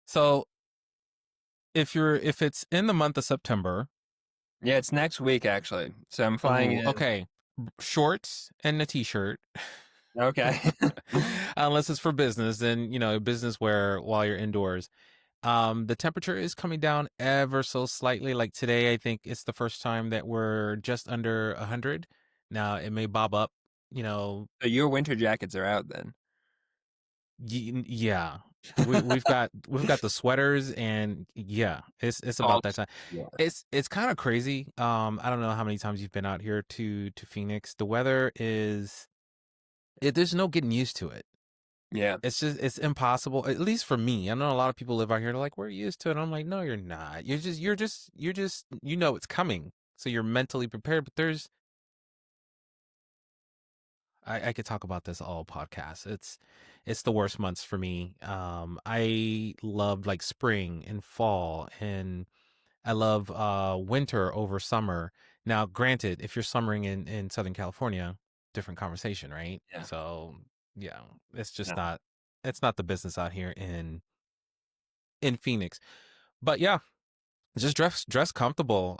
So if it's in the month of September, Yeah, it's next week actually. So I'm flying ooh, in. okay, shorts and a t-shirt. Okay. Unless it's for business, then business wear while you're indoors. The temperature is coming down ever so slightly. Like today, I think it's the first time that we're just under 100. Now it may bob up, you know, So your winter jackets are out then. yeah. We've got the sweaters, and yeah, it's Oh, about that time. yeah. It's kind of crazy. I don't know how many times you've been out here to Phoenix. The weather there's no getting used to it. Yeah. It's impossible, at least for me. I know a lot of people live out here, they're like, we're used to it. I'm like, no, you're not. You're just it's coming. So you're mentally prepared, but I could talk about this all podcast. It's the worst months for me. I love like spring and fall, and I love winter over summer. Now, granted, if you're summering in Southern California, different conversation, right? Yeah. So yeah, No. it's not the business out here in Phoenix. But yeah, just dress comfortable.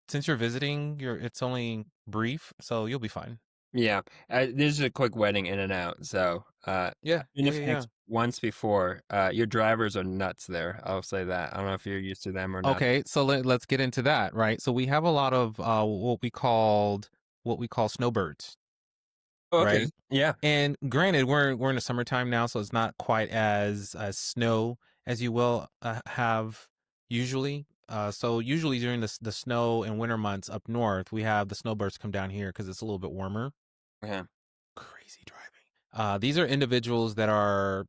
Since you're visiting, it's only brief, so you'll be fine. Yeah. This is a quick wedding in and out. So Yeah, I've been yeah, to yeah, yeah. Phoenix once before. Your drivers are nuts there. I'll say that. I don't know if you're used to them or not. Okay, so let's get into that, right? So we have a lot of what we call snowbirds, Oh, okay. right? Yeah. And granted, we're in the summertime now, so it's not quite as snow as you will have usually. So usually during the snow and winter months up north, we have the snowbirds come down here because it's a little bit warmer. Yeah. Crazy driving. These are individuals that are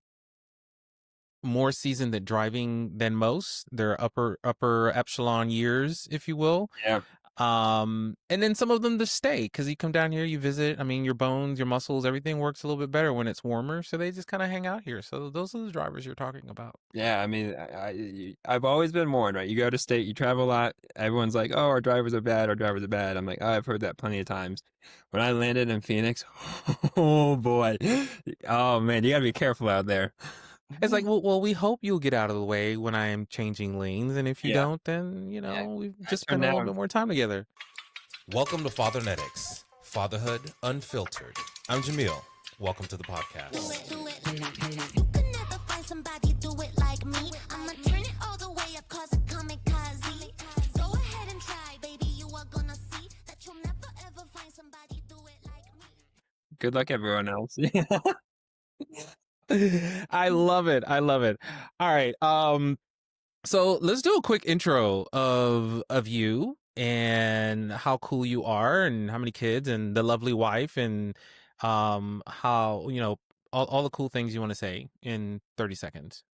more seasoned at driving than most. They're upper echelon years, if you will. Yeah. And then some of them just stay because you come down here, you visit. I mean, your bones, your muscles, everything works a little bit better when it's warmer. So they just kind of hang out here. So those are the drivers you're talking about. Yeah, I mean, I've always been warned, right? You go to state, you travel a lot. Everyone's like, "Oh, our drivers are bad. Our drivers are bad." I'm like, "Oh, I've heard that plenty of times." When I landed in Phoenix, oh boy, oh man, you gotta be careful out there. It's like, well, we hope you'll get out of the way when I am changing lanes, and if you Yeah, don't, then yeah. we've I just spent turned a little down. bit more time together. Welcome to Fathernetics, Fatherhood Unfiltered. I'm Jameel. Welcome to the podcast. You could never find somebody do it like me. I'ma turn it all the way up, cause it kamikaze. Go ahead and try, baby. You are gonna see that you'll never ever find somebody do it like me. Good luck, everyone else. I love it. I love it. All right. So let's do a quick intro of you and how cool you are and how many kids and the lovely wife and how all the cool things you want to say in 30 seconds.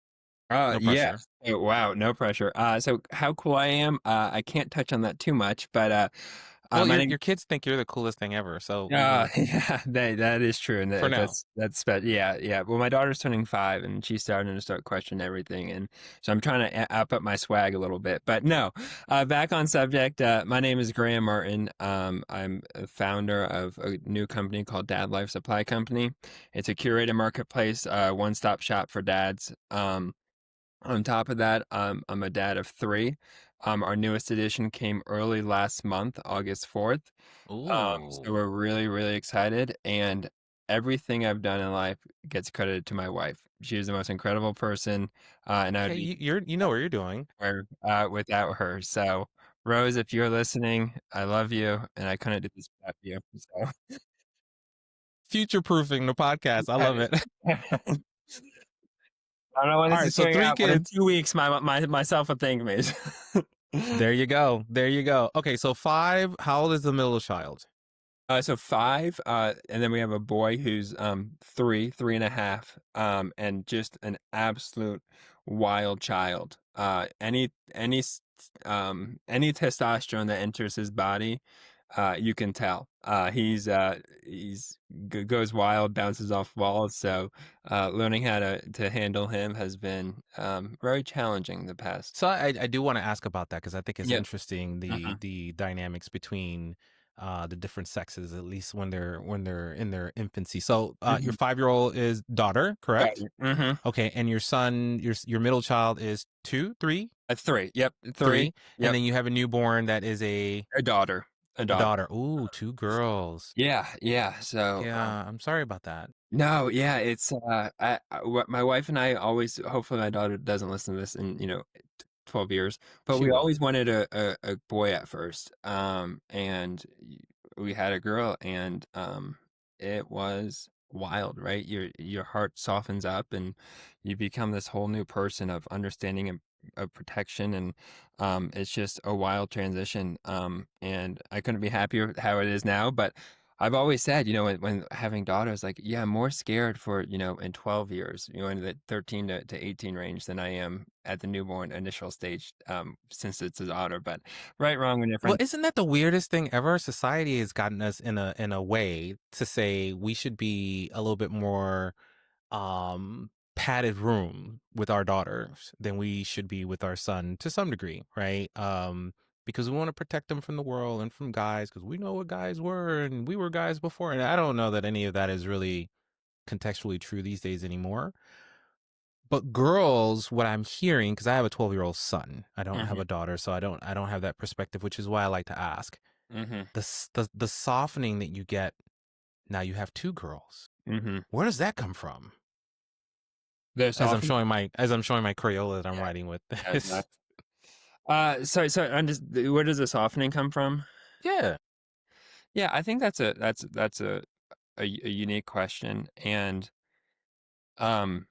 No Yes. pressure. Oh, wow, no pressure. So how cool I am, I can't touch on that too much, but Well, my your name. kids think you're the coolest thing ever, so we can Yeah, that is true, and for now. yeah, yeah. Well, my daughter's turning 5, and she's starting to start questioning everything, and so I'm trying to up my swag a little bit. But no, back on subject. My name is Graham Martin. I'm a founder of a new company called Dad Life Supply Company. It's a curated marketplace, one-stop shop for dads. On top of that, I'm a dad of 3. Our newest edition came early last month, August 4th. So Ooh. we're really, really excited. And everything I've done in life gets credited to my wife. She is the most incredible person, and I would Okay, be you know what you're doing. nowhere without her. So, Rose, if you're listening, I love you, and I couldn't do this without you. So, Future proofing the podcast. I love it. I don't know when All this right, is so coming 3 out, but in kids. 2 weeks, myself will thank me. There you go. There you go. Okay, so 5, how old is the middle child? So 5, and then we have a boy who's 3 and a half, and just an absolute wild child. Any testosterone that enters his body, you can tell. Goes wild, bounces off walls. So learning how to handle him has been very challenging the past. So I do want to ask about that because I think it's Yeah. interesting Uh-huh. the dynamics between the different sexes, at least when they're in their infancy. So your Mhm. 5-year-old is daughter, correct? Daughter. Mhm. Okay, and your son, your middle child is two, three, Three. Yep. Three. three, and Yep. then you have a newborn that is A daughter. A a daughter. daughter. Ooh, two girls. Yeah. Yeah. So, Yeah, I'm sorry about that. no, yeah, it's what my wife and I always, hopefully my daughter doesn't listen to this in, 12 years, but She we will. always wanted a boy at first. And we had a girl, and it was wild, right? Your heart softens up and you become this whole new person of understanding and of protection, and it's just a wild transition. And I couldn't be happier with how it is now, but I've always said, when having daughters, like, yeah, I'm more scared for, in 12 years, in the 13 to 18 range than I am at the newborn initial stage, since it's a daughter. But right, wrong, and Well, different. isn't that the weirdest thing ever? Society has gotten us in a way to say we should be a little bit more padded room with our daughters than we should be with our son to some degree, right? Because we want to protect them from the world and from guys because we know what guys were and we were guys before. And I don't know that any of that is really contextually true these days anymore. But girls, what I'm hearing, because I have a 12-year-old son, I don't have Hmm. a daughter, so I don't have that perspective, which is why I like to ask Hmm. the softening that you get now you have two girls. Hmm. Where does that come from? There's often. As I'm showing my Crayola that I'm Yeah. writing with Yeah, this. so I'm just, where does the softening come from? Yeah. Yeah, I think that's a unique question, and um,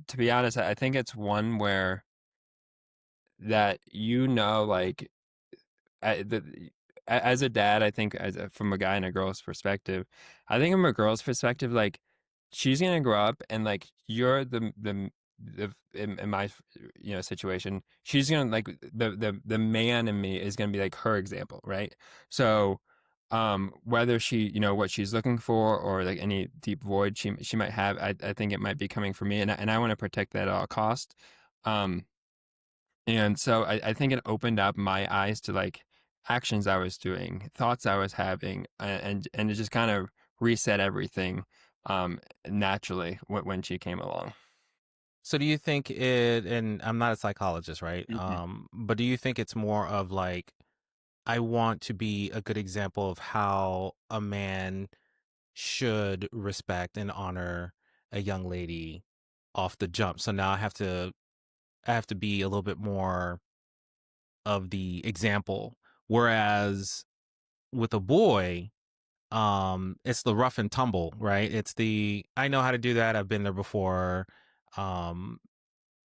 to be honest, I think it's one where that, like, as a dad, I think, from a guy and a girl's perspective, I think from a girl's perspective, like, she's gonna grow up and, like, you're in my situation, she's gonna, like, the man in me is gonna be like her example, right? So, whether she, what she's looking for, or like any deep void she might have, I think it might be coming from me, and I want to protect that at all cost. Um, and so I think it opened up my eyes to, like, actions I was doing, thoughts I was having, and it just kind of reset everything, naturally when she came along. So do you think it, and I'm not a psychologist, right? Mhm. But do you think it's more of like, I want to be a good example of how a man should respect and honor a young lady off the jump. So now I have to be a little bit more of the example. Whereas with a boy, it's the rough and tumble, right? It's the I know how to do that. I've been there before. Um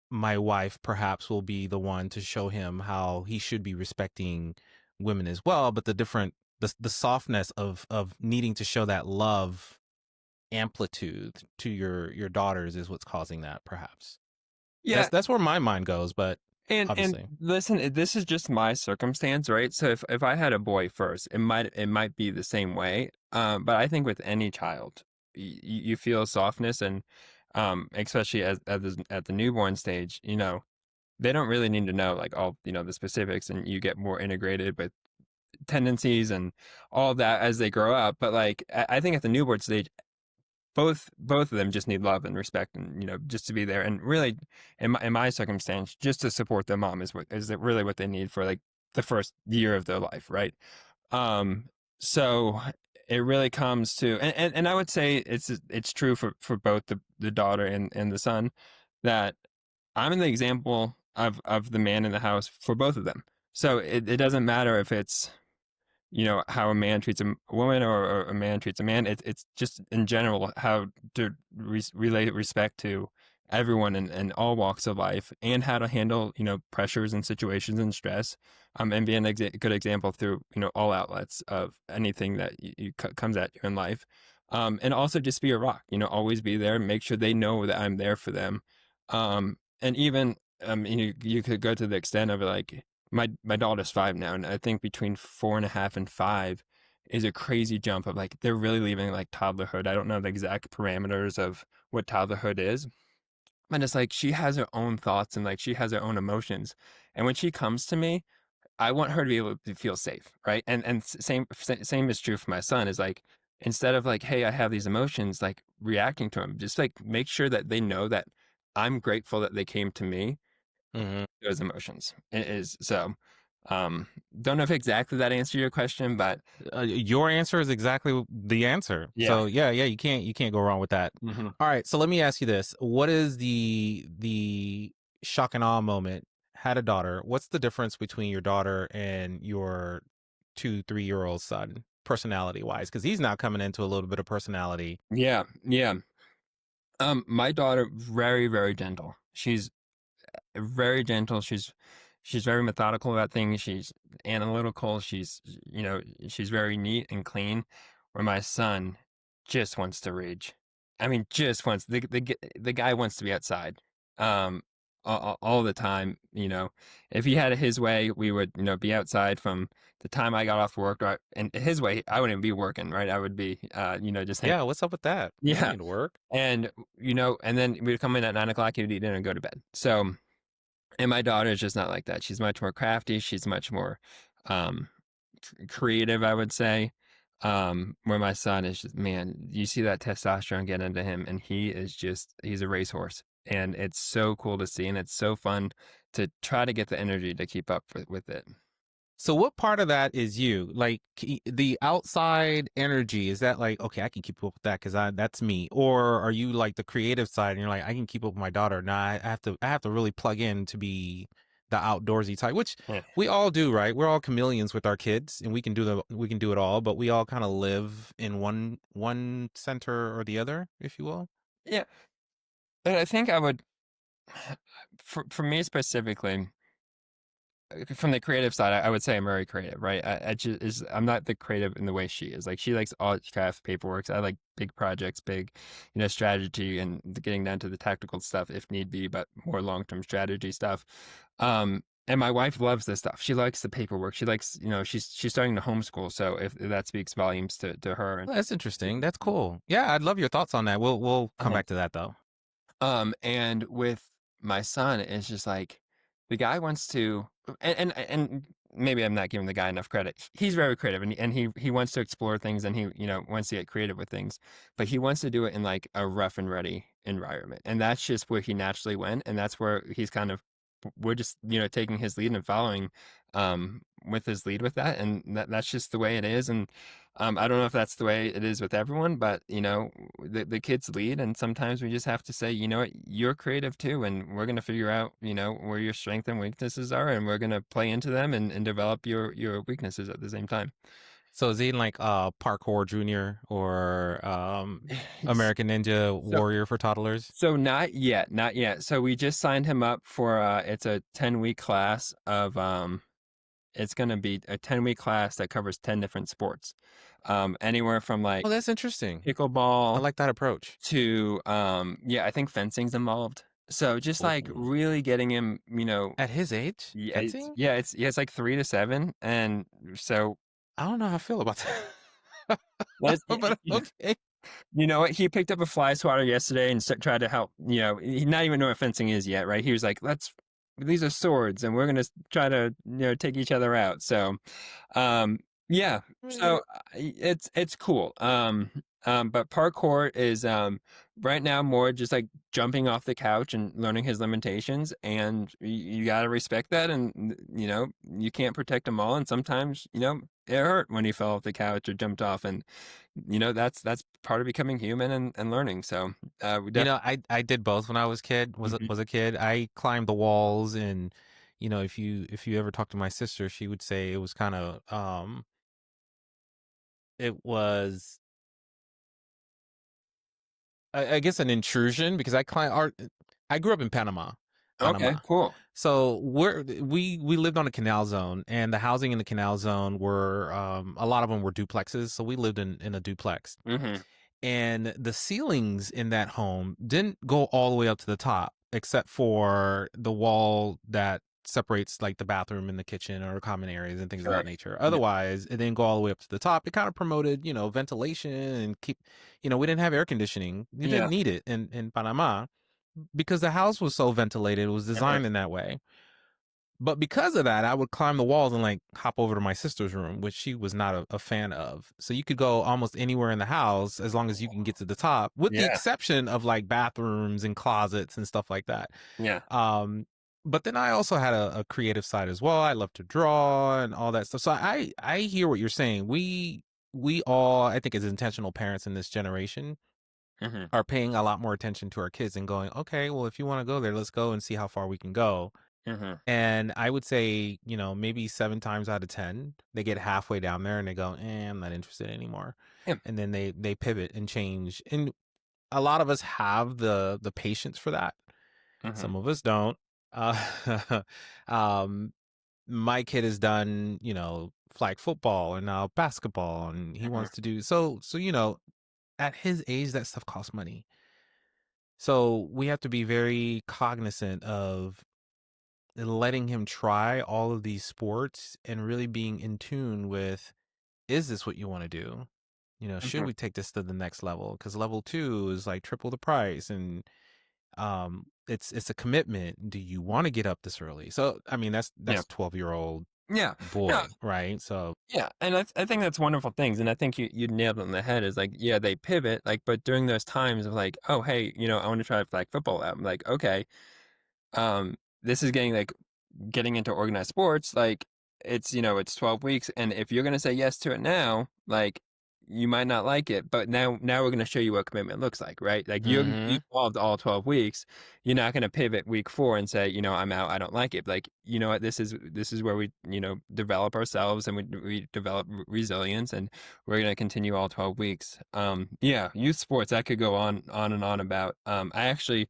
my wife perhaps will be the one to show him how he should be respecting women as well, but the softness of needing to show that love amplitude to your daughters is what's causing that perhaps. Yeah, That's where my mind goes, but and obviously. listen, this is just my circumstance, right? So if I had a boy first, it might be the same way. But I think with any child, you feel softness, and especially at the newborn stage, they don't really need to know, like, all, the specifics, and you get more integrated with tendencies and all that as they grow up. But, like, I think at the newborn stage, both of them just need love and respect, and, just to be there, and really, in my circumstance, just to support their mom is really what they need for, like, the first year of their life, right? Um, so it really comes to, and I would say it's true for both the daughter and the son, that I'm the example of the man in the house for both of them. So it doesn't matter if it's, how a man treats a woman, or a man treats a man. It's just in general how to relay respect to everyone in all walks of life, and how to handle, pressures and situations and stress, and be a good example through, all outlets of anything that comes at you in life. And also just be a rock, always be there, make sure they know that I'm there for them. And even, you could go to the extent of, like, my daughter's 5 now, and I think between 4.5 and 5 is a crazy jump of, like, they're really leaving, like, toddlerhood. I don't know the exact parameters of what toddlerhood is, but it's like she has her own thoughts, and, like, she has her own emotions. And when she comes to me, I want her to be able to feel safe, right? And same is true for my son. Is like instead of like, hey, I have these emotions, like reacting to them, just like make sure that they know that I'm grateful that they came to me. Hmm. Those emotions it is so. Um, don't know if exactly that answered your question, but Your answer is exactly the answer. yeah. So yeah, yeah, you can't go wrong with that. Hmm. All right, so let me ask you this: what is the shock and awe moment? Had a daughter. What's the difference between your daughter and your 2, 3 year old son, personality wise? Because he's now coming into a little bit of personality. Yeah, yeah. My daughter, very, very gentle. She's very gentle. She's very methodical about things. She's analytical. She's very neat and clean. Where my son just wants to rage. I mean, just wants the guy wants to be outside, um, all the time. If he had it his way, we would be outside from the time I got off work. And his way, I wouldn't be working, right? I would be, just hanging. Yeah, what's up with that? You don't Yeah, need to work. and and then we'd come in at 9 o'clock, he'd eat dinner and go to bed. So and my daughter is just not like that. She's much more crafty. She's much more um, creative, I would say. Where my son is just, man, you see that testosterone get into him, and he's a racehorse. And it's so cool to see, and it's so fun to try to get the energy to keep up with it. So what part of that is you? Like the outside energy, is that like, okay, I can keep up with that because I that's me? Or are you like the creative side and you're like, I can keep up with my daughter. Nah, I have to really plug in to be the outdoorsy type, which Yeah. we all do, right? We're all chameleons with our kids and we can do it all, but we all kind of live in one center or the other, if you will. Yeah. And I think I would, for me specifically, from the creative side, I would say I'm very creative, right? I'm not the creative in the way she is. Like she likes all craft paperwork. I like big projects, big, strategy and getting down to the tactical stuff if need be, but more long-term strategy stuff. And my wife loves this stuff. She likes the paperwork. She likes, she's starting to homeschool. So if that speaks volumes to her. And Well, that's interesting. That's cool. Yeah, I'd love your thoughts on that. We'll come uh back to that though. And with my son, it's just like the guy wants to, and maybe I'm not giving the guy enough credit. He's very creative, and he wants to explore things, and he wants to get creative with things, but he wants to do it in like a rough and ready environment, and that's just where he naturally went, and that's where he's kind of we're just taking his lead and following with his lead with that, and that's just the way it is. And I don't know if that's the way it is with everyone, but the kids lead, and sometimes we just have to say, you know what, you're creative too, and we're gonna figure out, where your strengths and weaknesses are, and we're gonna play into them and develop your weaknesses at the same time. So is he in like Parkour Junior or He's- American Ninja So Warrior for toddlers? so not yet, not yet. So we just signed him up for it's a 10-week class of it's gonna be a 10-week class that covers 10 different sports. Anywhere from like Oh, that's interesting. I pickleball like that approach. to yeah, I think fencing's involved. So just like Ooh. really getting him, At his age, yeah, fencing? it's like 3 to 7, and so I don't know how I feel about that. let's But okay. you know what, he picked up a fly swatter yesterday and tried to help. He not even know what fencing is yet, right? He was like, "Let's these are swords, and we're gonna try to take each other out." So um, yeah, so it's cool. But parkour is right now more just like jumping off the couch and learning his limitations, and you got to respect that, and you can't protect them all, and sometimes it hurt when he fell off the couch or jumped off, and that's part of becoming human and learning. So we You definitely. know, I did both when I was a kid. I climbed the walls and if you ever talk to my sister, she would say it was kind of it was I guess an intrusion because I grew up in Panama, Okay, Panama. cool. So we lived on a canal zone, and the housing in the canal zone were a lot of them were duplexes. So we lived in a duplex, Hmm. and the ceilings in that home didn't go all the way up to the top, except for the wall that separates like the bathroom and the kitchen or common areas and things of Sure. that nature. Yeah. Otherwise, it didn't go all the way up to the top. It kind of promoted, ventilation and we didn't have air conditioning. You Yeah. didn't need it in Panama because the house was so ventilated. It was Uh-huh. designed in that way. But because of that, I would climb the walls and like hop over to my sister's room, which she was not a fan of. So you could go almost anywhere in the house as long as you can get to the top, with the Yeah. exception of like bathrooms and closets and stuff like that. Yeah. Um, but then I also had a creative side as well. I love to draw and all that stuff. So I hear what you're saying. We all, I think, as intentional parents in this generation, Hmm. are paying a lot more attention to our kids and going, okay, well, if you want to go there, let's go and see how far we can go. Hmm. And I would say, maybe 7 times out of 10, they get halfway down there and they go, I'm not interested anymore. Yeah. And then they pivot and change. And a lot of us have the patience for that. Hmm. Some of us don't. Uh, um, my kid has done, flag football and now basketball, and he Hmm. wants to do so, at his age, that stuff costs money. So we have to be very cognizant of letting him try all of these sports and really being in tune with, is this what you want to do? Should Hmm. we take this to the next level? Because level two is like triple the price, and it's a commitment. Do you want to get up this early? So I mean, Yeah. that's 12-year-old Yeah. No. boy, right? So Yeah, and I think that's wonderful things, and I think you nailed it on the head. Is like, yeah, they pivot, like, but during those times of like, oh, hey, I want to try flag football. I'm like, okay, this is getting into organized sports, like it's 12 weeks, and if you're gonna say yes to it now, like you might not like it, but now we're gonna show you what commitment looks like, right? Like you hmm involved all 12 weeks, you're not gonna pivot week 4 and say, I'm out, I don't like it. Like, you know what, this is where we, develop ourselves and we develop resilience, and we're gonna continue all 12 weeks. Yeah, youth sports, I could go on and on about. I actually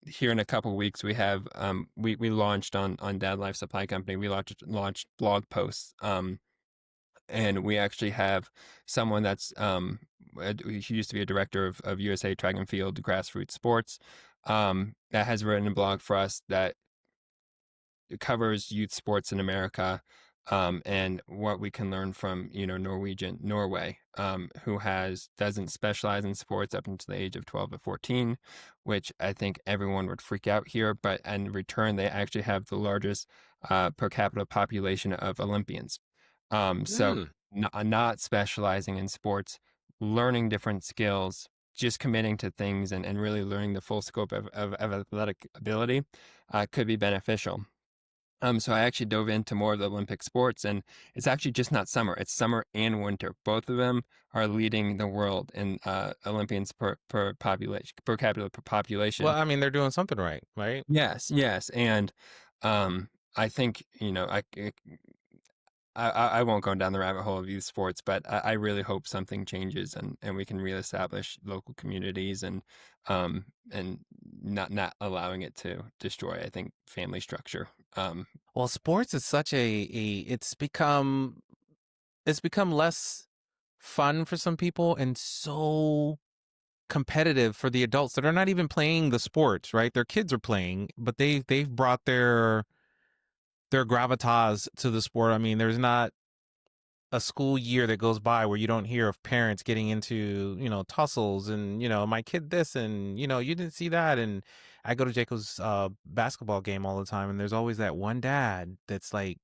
here in a couple weeks we have we launched on Dad Life Supply Company. We launched blog posts, and we actually have someone that's he used to be a director of USA Track and Field grassroots sports, that has written a blog for us that it covers youth sports in America, and what we can learn from Norway, who has doesn't specialize in sports up until the age of 12 to 14, which I think everyone would freak out here. But in return, they actually have the largest per capita population of Olympians. So Mm. not specializing in sports, learning different skills, just committing to things, and really learning the full scope of athletic ability could be beneficial. So I actually dove into more of the Olympic sports, and it's actually just not summer; it's summer and winter. Both of them are leading the world in Olympians per capita Well, population. I mean, they're doing something right, right? Yes, yes, and I think I won't go down the rabbit hole of youth sports, but I really hope something changes, and we can reestablish local communities, and not allowing it to destroy, I think, family structure. Well, sports is such it's become less fun for some people and so competitive for the adults that are not even playing the sports, right? Their kids are playing, but they've brought their gravitas to the sport. I mean, there's not a school year that goes by where you don't hear of parents getting into, tussles and, my kid this and, you didn't see that. And I go to Jacob's basketball game all the time, and there's always that one dad that's like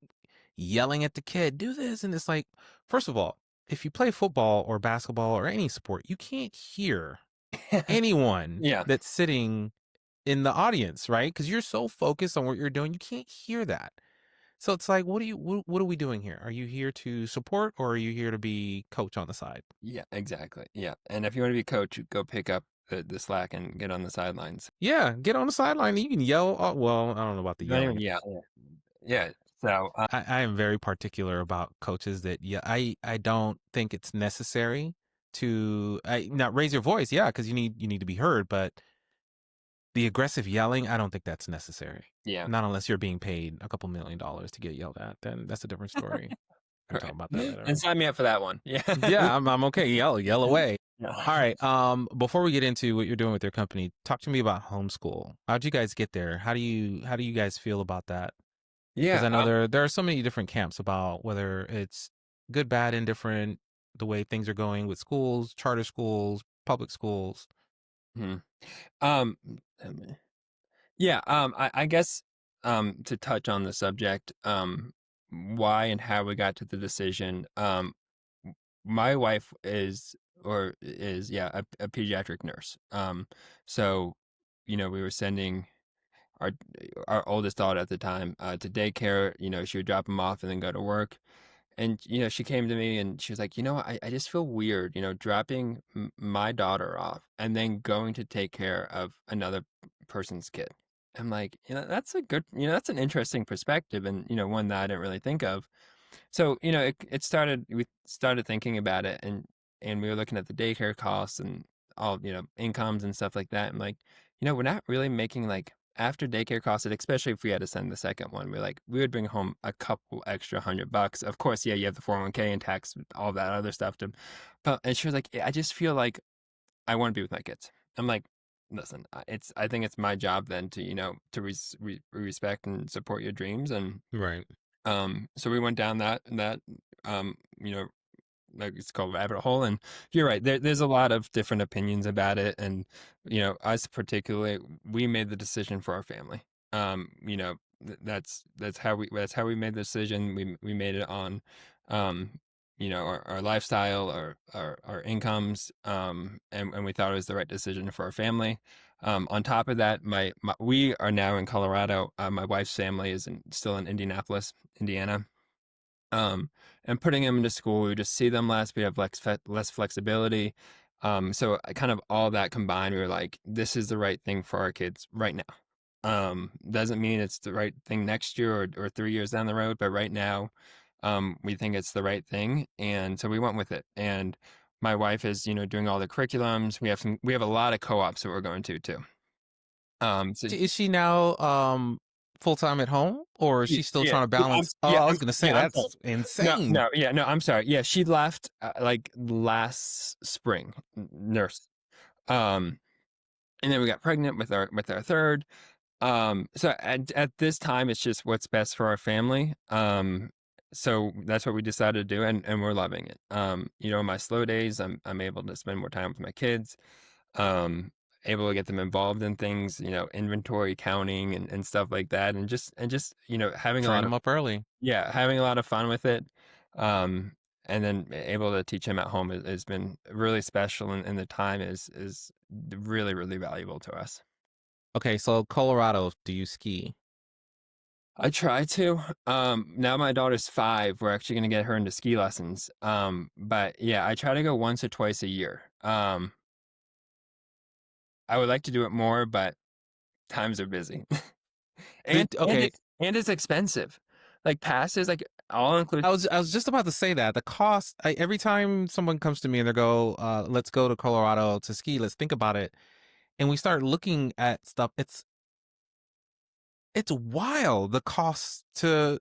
yelling at the kid, do this. And it's like, first of all, if you play football or basketball or any sport, you can't hear anyone Yeah, that's sitting in the audience, right? Because you're so focused on what you're doing, you can't hear that. So it's like, what are we doing here? Are you here to support, or are you here to be coach on the side? yeah, exactly. Yeah, and if you want to be coach, go pick up the slack and get on the sidelines. Yeah, get on the sideline. You can yell. Well, I don't know about the Don't even, yelling. yeah, yeah. Yeah. So, I am very particular about coaches that, yeah, I don't think it's necessary to not raise your voice, yeah, because you need to be heard, but the aggressive yelling, I don't think that's necessary. yeah, Not unless you're being paid a couple $1 million to get yelled at, then that's a different story. We can talk right. about that later And on. sign me up for that one. Yeah. Yeah, I'm okay. Yell away. Yeah. All right. Before we get into what you're doing with your company, talk to me about homeschool. How'd you guys get there? How do you guys feel about that? Because Yeah. I know there are so many different camps about whether it's good, bad, indifferent, the way things are going with schools, charter schools, public schools. Hmm. Um, yeah. I guess. to touch on the subject, why and how we got to the decision. My wife is yeah a pediatric nurse. So we were sending our our oldest daughter at the time to daycare. She would drop him off and then go to work. And she came to me and she was like, I just feel weird, dropping my daughter off and then going to take care of another person's kid. I'm like, that's a good, that's an interesting perspective, and one that I didn't really think of. So, we started thinking about it, and we were looking at the daycare costs and all, incomes and stuff like that. And like, we're not really making like after daycare costs, especially if we had to send the second one, we would bring home a couple extra $100. Of course, yeah, you have the 401k and tax, all that other stuff but and she was like, "Yeah, I just feel like I want to be with my kids." I'm like, listen, I think it's my job then to, to respect and support your dreams. And Right. so we went down that um, you know, like it's called rabbit hole. And you're right, there's a lot of different opinions about it. And us particularly, we made the decision for our family. That's how we made the decision. We made it on um our lifestyle, our incomes, and we thought it was the right decision for our family. On top of that, we are now in Colorado. My wife's family is still in Indianapolis, Indiana. um, and putting them into school, we just see them less. We have less flexibility. So kind of all that combined, we were like, this is the right thing for our kids right now. Doesn't mean it's the right thing next year or 3 years down the road, but right now, we think it's the right thing, and so we went with it. And my wife is, doing all the curriculums. We have a lot of co-ops that we're going to too. So Is she now full time at home, or is she still yeah, trying to balance? Oh, I was gonna say I'm sorry. that's No, insane. no, yeah, no, I'm sorry. Yeah, she left like last spring, nurse. Um, and then we got pregnant with our third. So at this time, it's just what's best for our family. So that's what we decided to do, and we're loving it. My slow days, I'm able to spend more time with my kids. Um, Able to get them involved in things, inventory counting and stuff like that, and just having a Train lot of them up early. yeah, having a lot of fun with it. Um, and then able to teach him at home has been really special, and the time is really, really valuable to us. Okay, so Colorado, do you ski? I try to. Now my daughter's 5. We're actually gonna get her into ski lessons. But yeah, I try to go once or twice a year. I would like to do it more, but times are busy. and and Okay, it's expensive. Like passes, like all include. I was just about to say that the cost. Every time someone comes to me and they go, "Let's go to Colorado to ski. Let's think about it," and we start looking at stuff. It's wild the cost to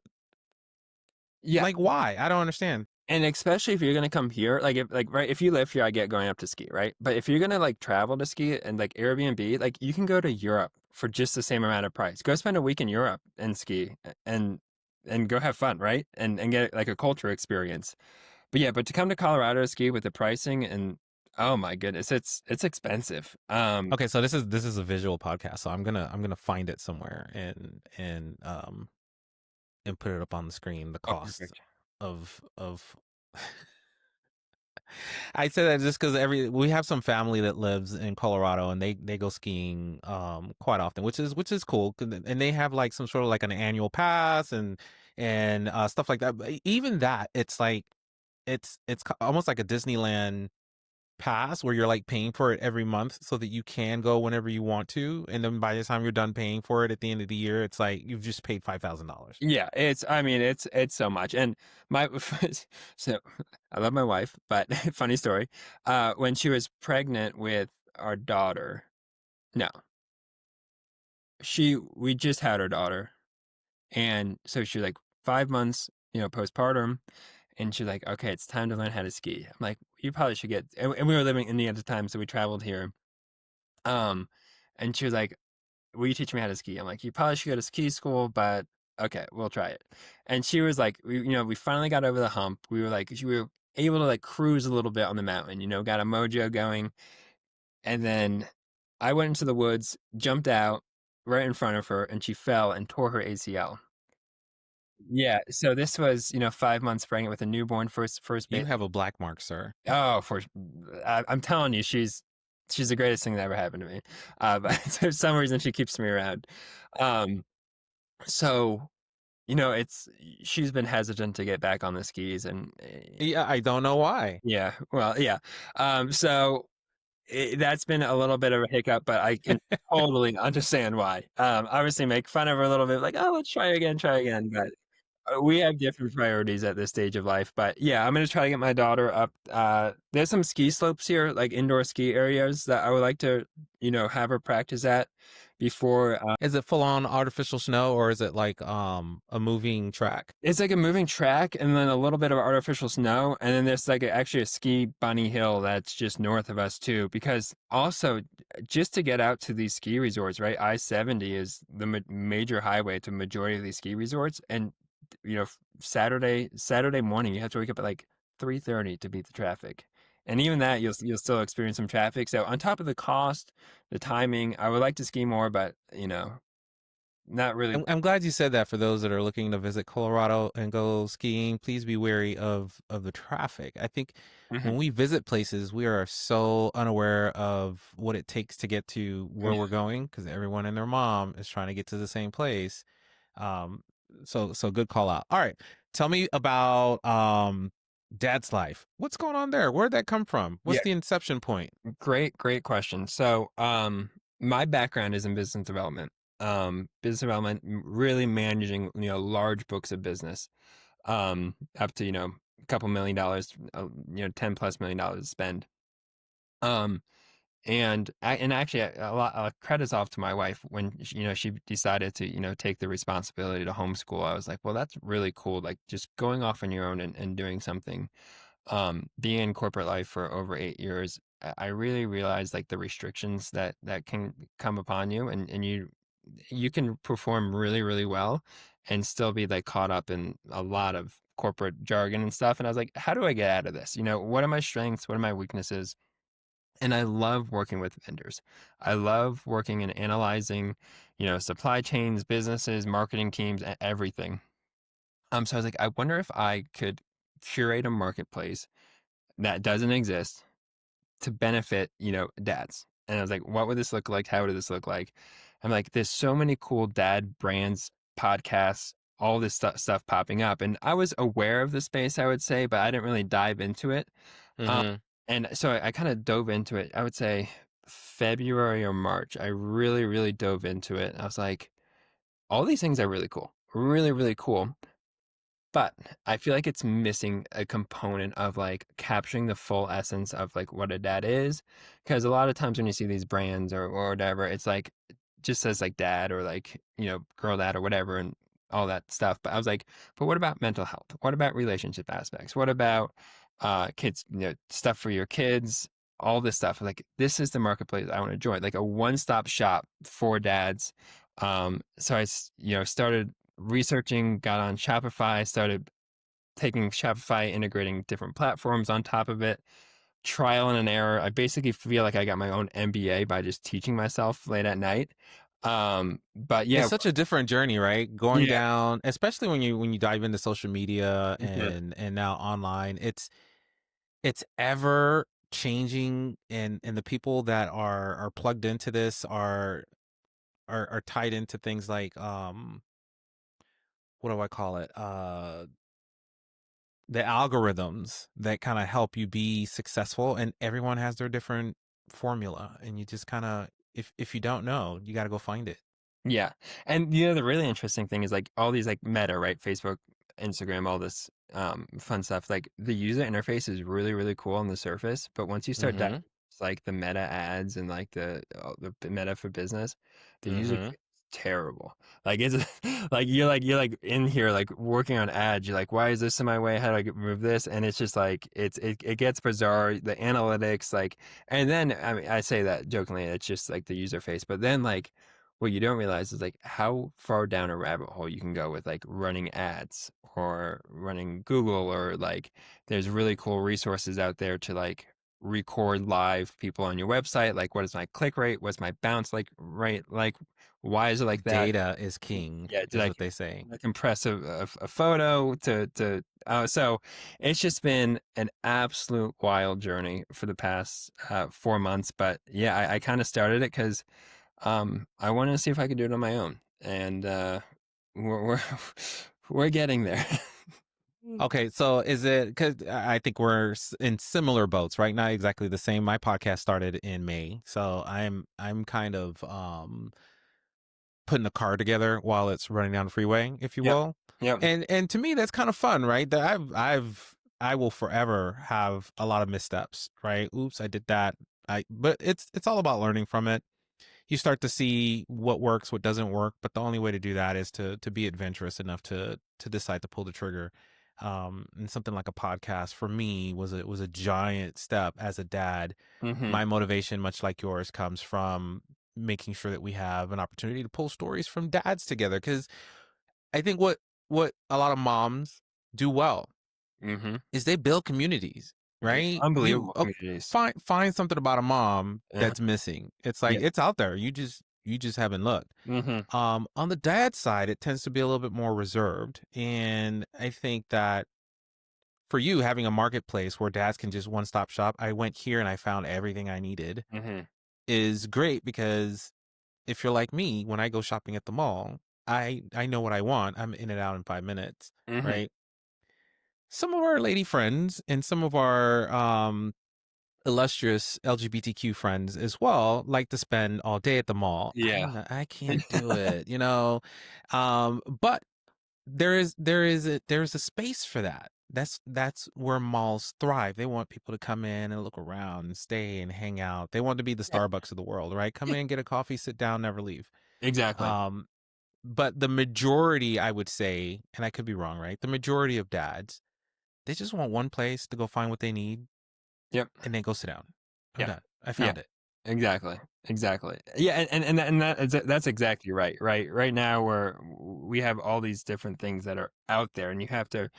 Yeah, like why I don't understand. and especially if you're gonna come here, if you live here, I get going up to ski, right? But if you're gonna like travel to ski and like Airbnb, like you can go to Europe for just the same amount of price. Go spend a week in Europe and ski and go have fun, right? And get like a culture experience. But yeah, but to come to Colorado to ski with the pricing, and oh my goodness, it's expensive. Okay, so this is a visual podcast, so I'm gonna find it somewhere and put it up on the screen. The Oh, cost perfect. of I say that just because we have some family that lives in Colorado and they go skiing quite often, which is cool. And they have like some sort of like an annual pass and stuff like that. But even that, it's like almost like a Disneyland pass where you're like paying for it every month so that you can go whenever you want to, and then by the time you're done paying for it at the end of the year, it's like you've just paid $5,000. Yeah, I mean, it's so much. And my, so I love my wife, but funny story. When she was pregnant with our daughter, no, we just had our daughter. And so she was like 5 months, postpartum. And she's like, okay, it's time to learn how to ski. I'm like, you probably should and we were living in India at the time, so we traveled here. Um, and she was like, will you teach me how to ski? I'm like, you probably should go to ski school, but okay, we'll try it. And she was like, we finally got over the hump. We were able to like cruise a little bit on the mountain, got a mojo going. And then I went into the woods, jumped out, right in front of her, and she fell and tore her ACL. Yeah, so this was, 5 months pregnant with a newborn, first You baby. have a black mark, sir. Oh, I'm telling you, she's the greatest thing that ever happened to me. But for some reason, she keeps me around. Um, so, it's she's been hesitant to get back on the skis, and Yeah, I don't know why. yeah, well, yeah. So that's been a little bit of a hiccup, but I can totally understand why. Obviously, make fun of her a little bit, like, oh, let's try again. But we have different priorities at this stage of life, but yeah, I'm gonna try to get my daughter up. There's some ski slopes here, like indoor ski areas that I would like to, have her practice at before. Is it full on artificial snow or is it like a moving track? It's like a moving track and then a little bit of artificial snow, and then there's like actually a ski bunny hill that's just north of us too. Because also, just to get out to these ski resorts, right? I-70 is the major highway to majority of these ski resorts, and Saturday morning, you have to wake up at like 3:30 to beat the traffic. And even that, you'll still experience some traffic. So on top of the cost, the timing, I would like to ski more, but not really. I'm glad you said that for those that are looking to visit Colorado and go skiing. Please be wary of the traffic. I think Mhm. when we visit places, we are so unaware of what it takes to get to where we're going because everyone and their mom is trying to get to the same place. Um, so good call out. All right, tell me about Dad's life. What's going on there? Where'd that come from? What's Yeah, the inception point? great question. So, my background is in business development. Really managing, large books of business, up to, a couple $1 million, 10 plus $1 million to spend. Um, and actually a lot credits off to my wife when she decided to, take the responsibility to homeschool. I was like, well, that's really cool. Like just going off on your own and doing something. Being in corporate life for over 8 years, I really realized like the restrictions that can come upon you, and you can perform really, really well and still be like caught up in a lot of corporate jargon and stuff. And I was like, how do I get out of this? What are my strengths? What are my weaknesses? And I love working with vendors. I love working and analyzing, supply chains, businesses, marketing teams, everything. So I was like, I wonder if I could curate a marketplace that doesn't exist to benefit, dads. And I was like, what would this look like? How would this look like? I'm like, there's so many cool dad brands, podcasts, all this stuff popping up. And I was aware of the space, I would say, but I didn't really dive into it. Um, Mm-hmm. and so I kind of dove into it. I would say February or March. I really, really dove into it. I was like, all these things are really cool, really, really cool. But I feel like it's missing a component of like capturing the full essence of like what a dad is. Because a lot of times when you see these brands or whatever, it's like just says like dad or like, girl dad or whatever and all that stuff. But I was like, but what about mental health? What about relationship aspects? What about kids, stuff for your kids? All this stuff. Like this is the marketplace I want to join, like a one-stop shop for dads. So started researching, got on Shopify, started taking Shopify, integrating different platforms on top of it, trial and error. I basically feel like I got my own MBA by just teaching myself late at night. But It's yeah, such a different journey, right? Going yeah, down, especially when you dive into social media mhm, and now online, it's ever changing and the people that are plugged into this are tied into things like what do I call it? The algorithms that kind of help you be successful and everyone has their different formula and you just kind of if you don't know, you got to go find it. yeah. And the really interesting thing is like all these like Meta, right? Facebook, Instagram, all this fun stuff. Like the user interface is really, really cool on the surface, but once you start diving, Mhm. like the Meta ads and like the Meta for business, the user Mhm. experience is terrible. Like it's like you're like in here like working on ads. You're like, why is this in my way? How do I remove this? And it's just like it gets bizarre. The analytics, like, and then I mean I say that jokingly, it's just like the user face, but then like what you don't realize is like how far down a rabbit hole you can go with like running ads or running Google, or like there's really cool resources out there to like record live people on your website. Like, what is my click rate? What's my bounce like? Right? Like, why is it like that? Data is king, Yeah, did is I what they say. compress a photo to so it's just been an absolute wild journey for the past 4 months. But yeah, I kind of started it because I wanted to see if I could do it on my own, and we're we're getting there. Okay, so is it because I think we're in similar boats, right? Not exactly the same. My podcast started in May, so I'm kind of putting a car together while it's running down the freeway, if you Yep. will. Yep. And to me that's kind of fun, right? That I will forever have a lot of missteps, right? Oops, I did that. But it's all about learning from it. You start to see what works, what doesn't work, but the only way to do that is to be adventurous enough to decide to pull the trigger. And something like a podcast for me was a giant step as a dad. Hmm. My motivation, much like yours, comes from making sure that we have an opportunity to pull stories from dads together. Because I think what a lot of moms do well Hmm. is they build communities, right? You Unbelievable communities. find something about a mom Uh, that's missing. It's like yeah. it's out there. You just haven't looked. Hmm. On the dad side, it tends to be a little bit more reserved, and I think that for you having a marketplace where dads can just one stop shop, I went here and I found everything I needed Hmm. is great because if you're like me, when I go shopping at the mall, I know what I want. I'm in and out in 5 minutes, Hmm. right? Some of our lady friends and some of our illustrious LGBTQ friends as well like to spend all day at the mall. Yeah. I can't do it. But there's a space for that. That's where malls thrive. They want people to come in and look around and stay and hang out. They want to be the Yeah. Starbucks of the world, right? Come in, get a coffee, sit down, never leave. Exactly. Um, but the majority, I would say, and I could be wrong, right? The majority of dads, they just want one place to go find what they need Yep. and then go sit down. I'm Yeah. done. I Yeah. found it. Exactly. Exactly. Yeah, and that's exactly right. Right now we have all these different things that are out there, and you have to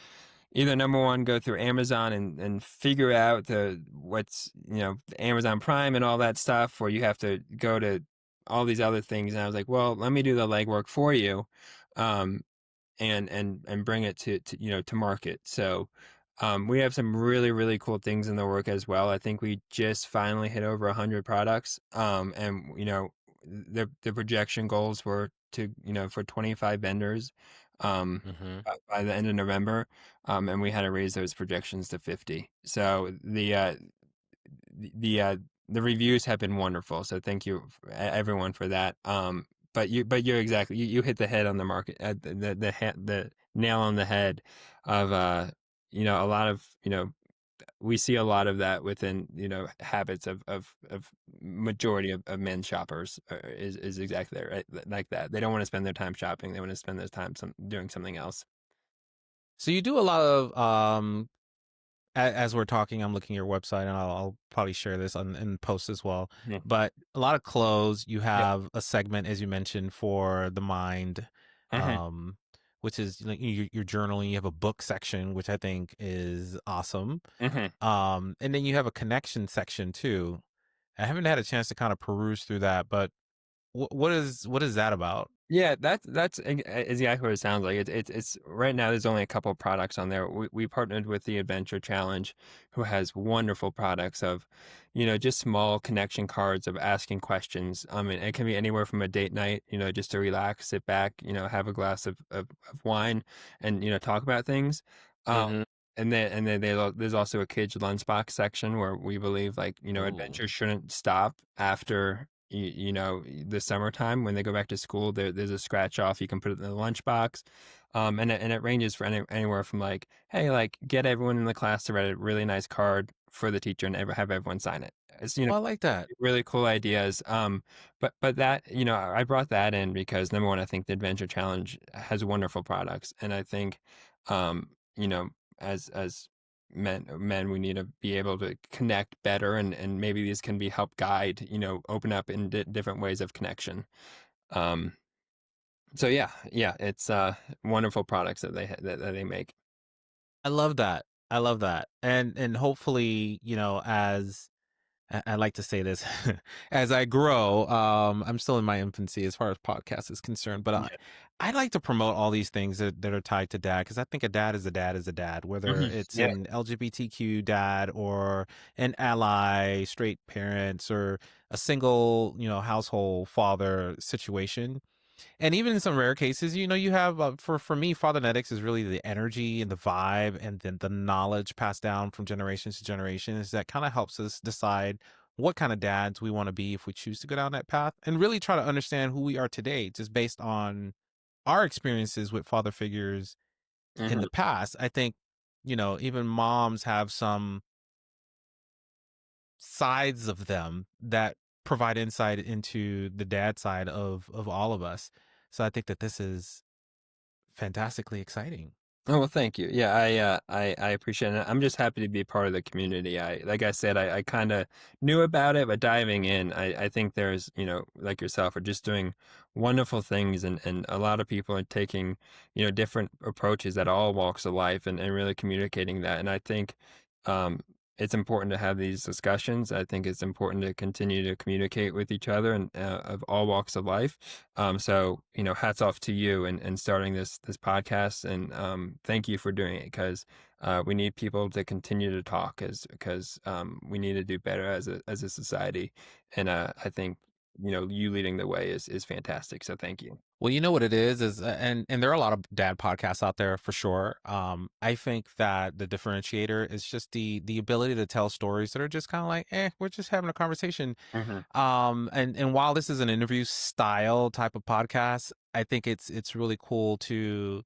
either number one go through Amazon and figure out the what's Amazon Prime and all that stuff, or you have to go to all these other things. And I was like, well, let me do the legwork for you. Um, and bring it to market. So we have some really cool things in the work as well. I think we just finally hit over 100 products. And the projection goals were to for 25 vendors Hmm. by the end of November. And we had to raise those projections to 50. So the the reviews have been wonderful. So thank you everyone for that. But you're exactly you hit the head on the market the nail on the head of a lot of we see a lot of that within habits of majority of men shoppers is exactly that, right, like that. They don't want to spend their time shopping. They want to spend their time doing something else. So you do a lot of as we're talking, I'm looking at your website, and I'll probably share this in post as well. Yeah. But a lot of clothes, you Yep. have a segment, as you mentioned, for the mind, Hmm. um, which is like your journaling. You have a book section, which I think is awesome. Hmm. And then you have a connection section too. I haven't had a chance to kind of peruse through that, but what is that about? Yeah, that's exactly what it sounds like. It's right now. There's only a couple products on there. We partnered with the Adventure Challenge, who has wonderful products of, just small connection cards of asking questions. I mean, it can be anywhere from a date night, just to relax, sit back, have a glass of wine, and talk about things. Um, Mm-hmm. and then there's also a kids lunchbox section where we believe like Ooh. adventure shouldn't stop after the summertime when they go back to school. There's a scratch off you can put it in the lunchbox, and it ranges for anywhere from like, hey, like get everyone in the class to write a really nice card for the teacher and have everyone sign it. It's Oh, I like that. really cool ideas. But that I brought that in because number one, I think the Adventure Challenge has wonderful products, and I think um you know as men we need to be able to connect better, and maybe these can be help guide open up in different ways of connection. um so yeah, it's wonderful products that that they make. I love that. I love that. And hopefully, as I like to say this as I grow. I'm still in my infancy as far as podcast is concerned, but Yeah. I like to promote all these things that are tied to dad because I think a dad is a dad is a dad, whether it's Yeah. an LGBTQ dad or an ally, straight parents, or a single, household father situation. And even in some rare cases, you have for me, Fathernetics is really the energy and the vibe and then the knowledge passed down from generations to generations that kind of helps us decide what kind of dads we want to be if we choose to go down that path and really try to understand who we are today just based on our experiences with father figures in Hmm. the past. I think, even moms have some sides of them that provide insight into the dad side of all of us. So I think that this is fantastically exciting. Oh, well, thank you. Yeah, I appreciate it. I'm just happy to be part of the community. Like I said, I kind of knew about it, but diving in, I think there's, like yourself, are just doing wonderful things, and a lot of people are taking, different approaches at all walks of life, and really communicating that. And I think, um, it's important to have these discussions. I think it's important to continue to communicate with each other and of all walks of life. So hats off to you and starting this podcast, and thank you for doing it because we need people to continue to talk as because we need to do better as a society, and I think you leading the way is fantastic. So thank you. Well, you know what it is and there are a lot of dad podcasts out there for sure. I think that the differentiator is just the ability to tell stories that are just kind of like, we're just having a conversation. Hmm. And while this is an interview style type of podcast, I think it's really cool to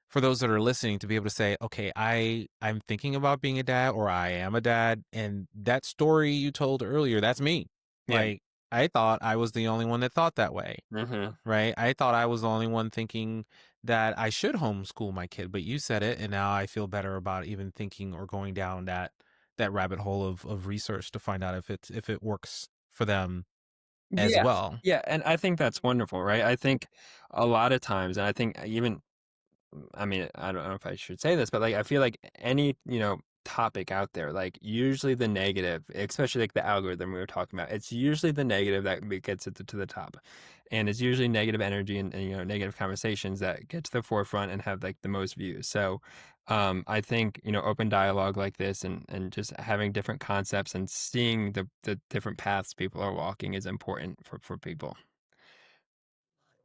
for those that are listening to be able to say, okay, I'm thinking about being a dad or I am a dad, and that story you told earlier, that's me. Yeah. Like I thought I was the only one that thought that way, Hmm. right? I thought I was the only one thinking that I should homeschool my kid, but you said it, and now I feel better about even thinking or going down that rabbit hole of research to find out if it works for them as Yeah. well. Yeah, and I think that's wonderful, right? I think a lot of times, and I think even I mean, I don't know if I should say this, but like I feel like any, topic out there, like usually the negative, especially like the algorithm we were talking about, it's usually the negative that gets it to the top. And it's usually negative energy and negative conversations that get to the forefront and have like the most views. So I think, open dialogue like this and just having different concepts and seeing the different paths people are walking is important for people.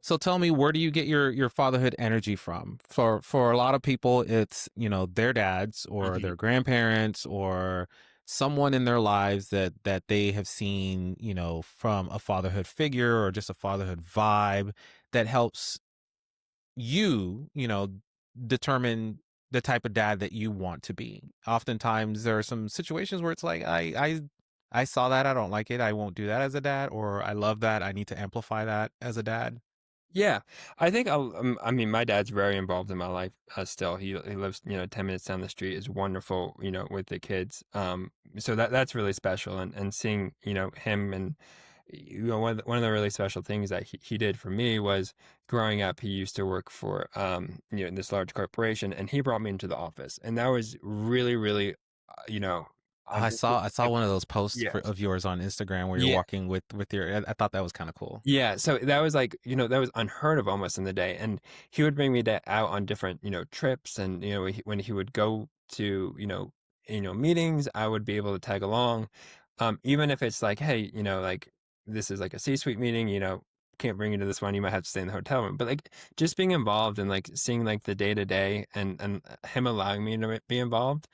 So tell me, where do you get your fatherhood energy from? For a lot of people, it's their dads or Hmm. their grandparents or someone in their lives that they have seen from a fatherhood figure or just a fatherhood vibe that helps you determine the type of dad that you want to be. Oftentimes, there are some situations where it's like I saw that, I don't like it, I won't do that as a dad, or I love that, I need to amplify that as a dad. Yeah, I think I mean, my dad's very involved in my life still. He lives, 10 minutes down the street, is wonderful, with the kids. So that's really special, and seeing, him and one of the really special things that he did for me was growing up. He used to work for this large corporation, and he brought me into the office, and that was really, really, Oh, I saw one of those posts yeah. of yours on Instagram where you're Yeah. walking with your. I thought that was kind of cool. Yeah, so that was like, that was unheard of almost in the day. And he would bring me out on different, trips. And, when he would go to, meetings, I would be able to tag along. Even if it's like, hey, like this is like a C-suite meeting, can't bring you to this one, you might have to stay in the hotel room. But like just being involved and like seeing like the day to day and him allowing me to be involved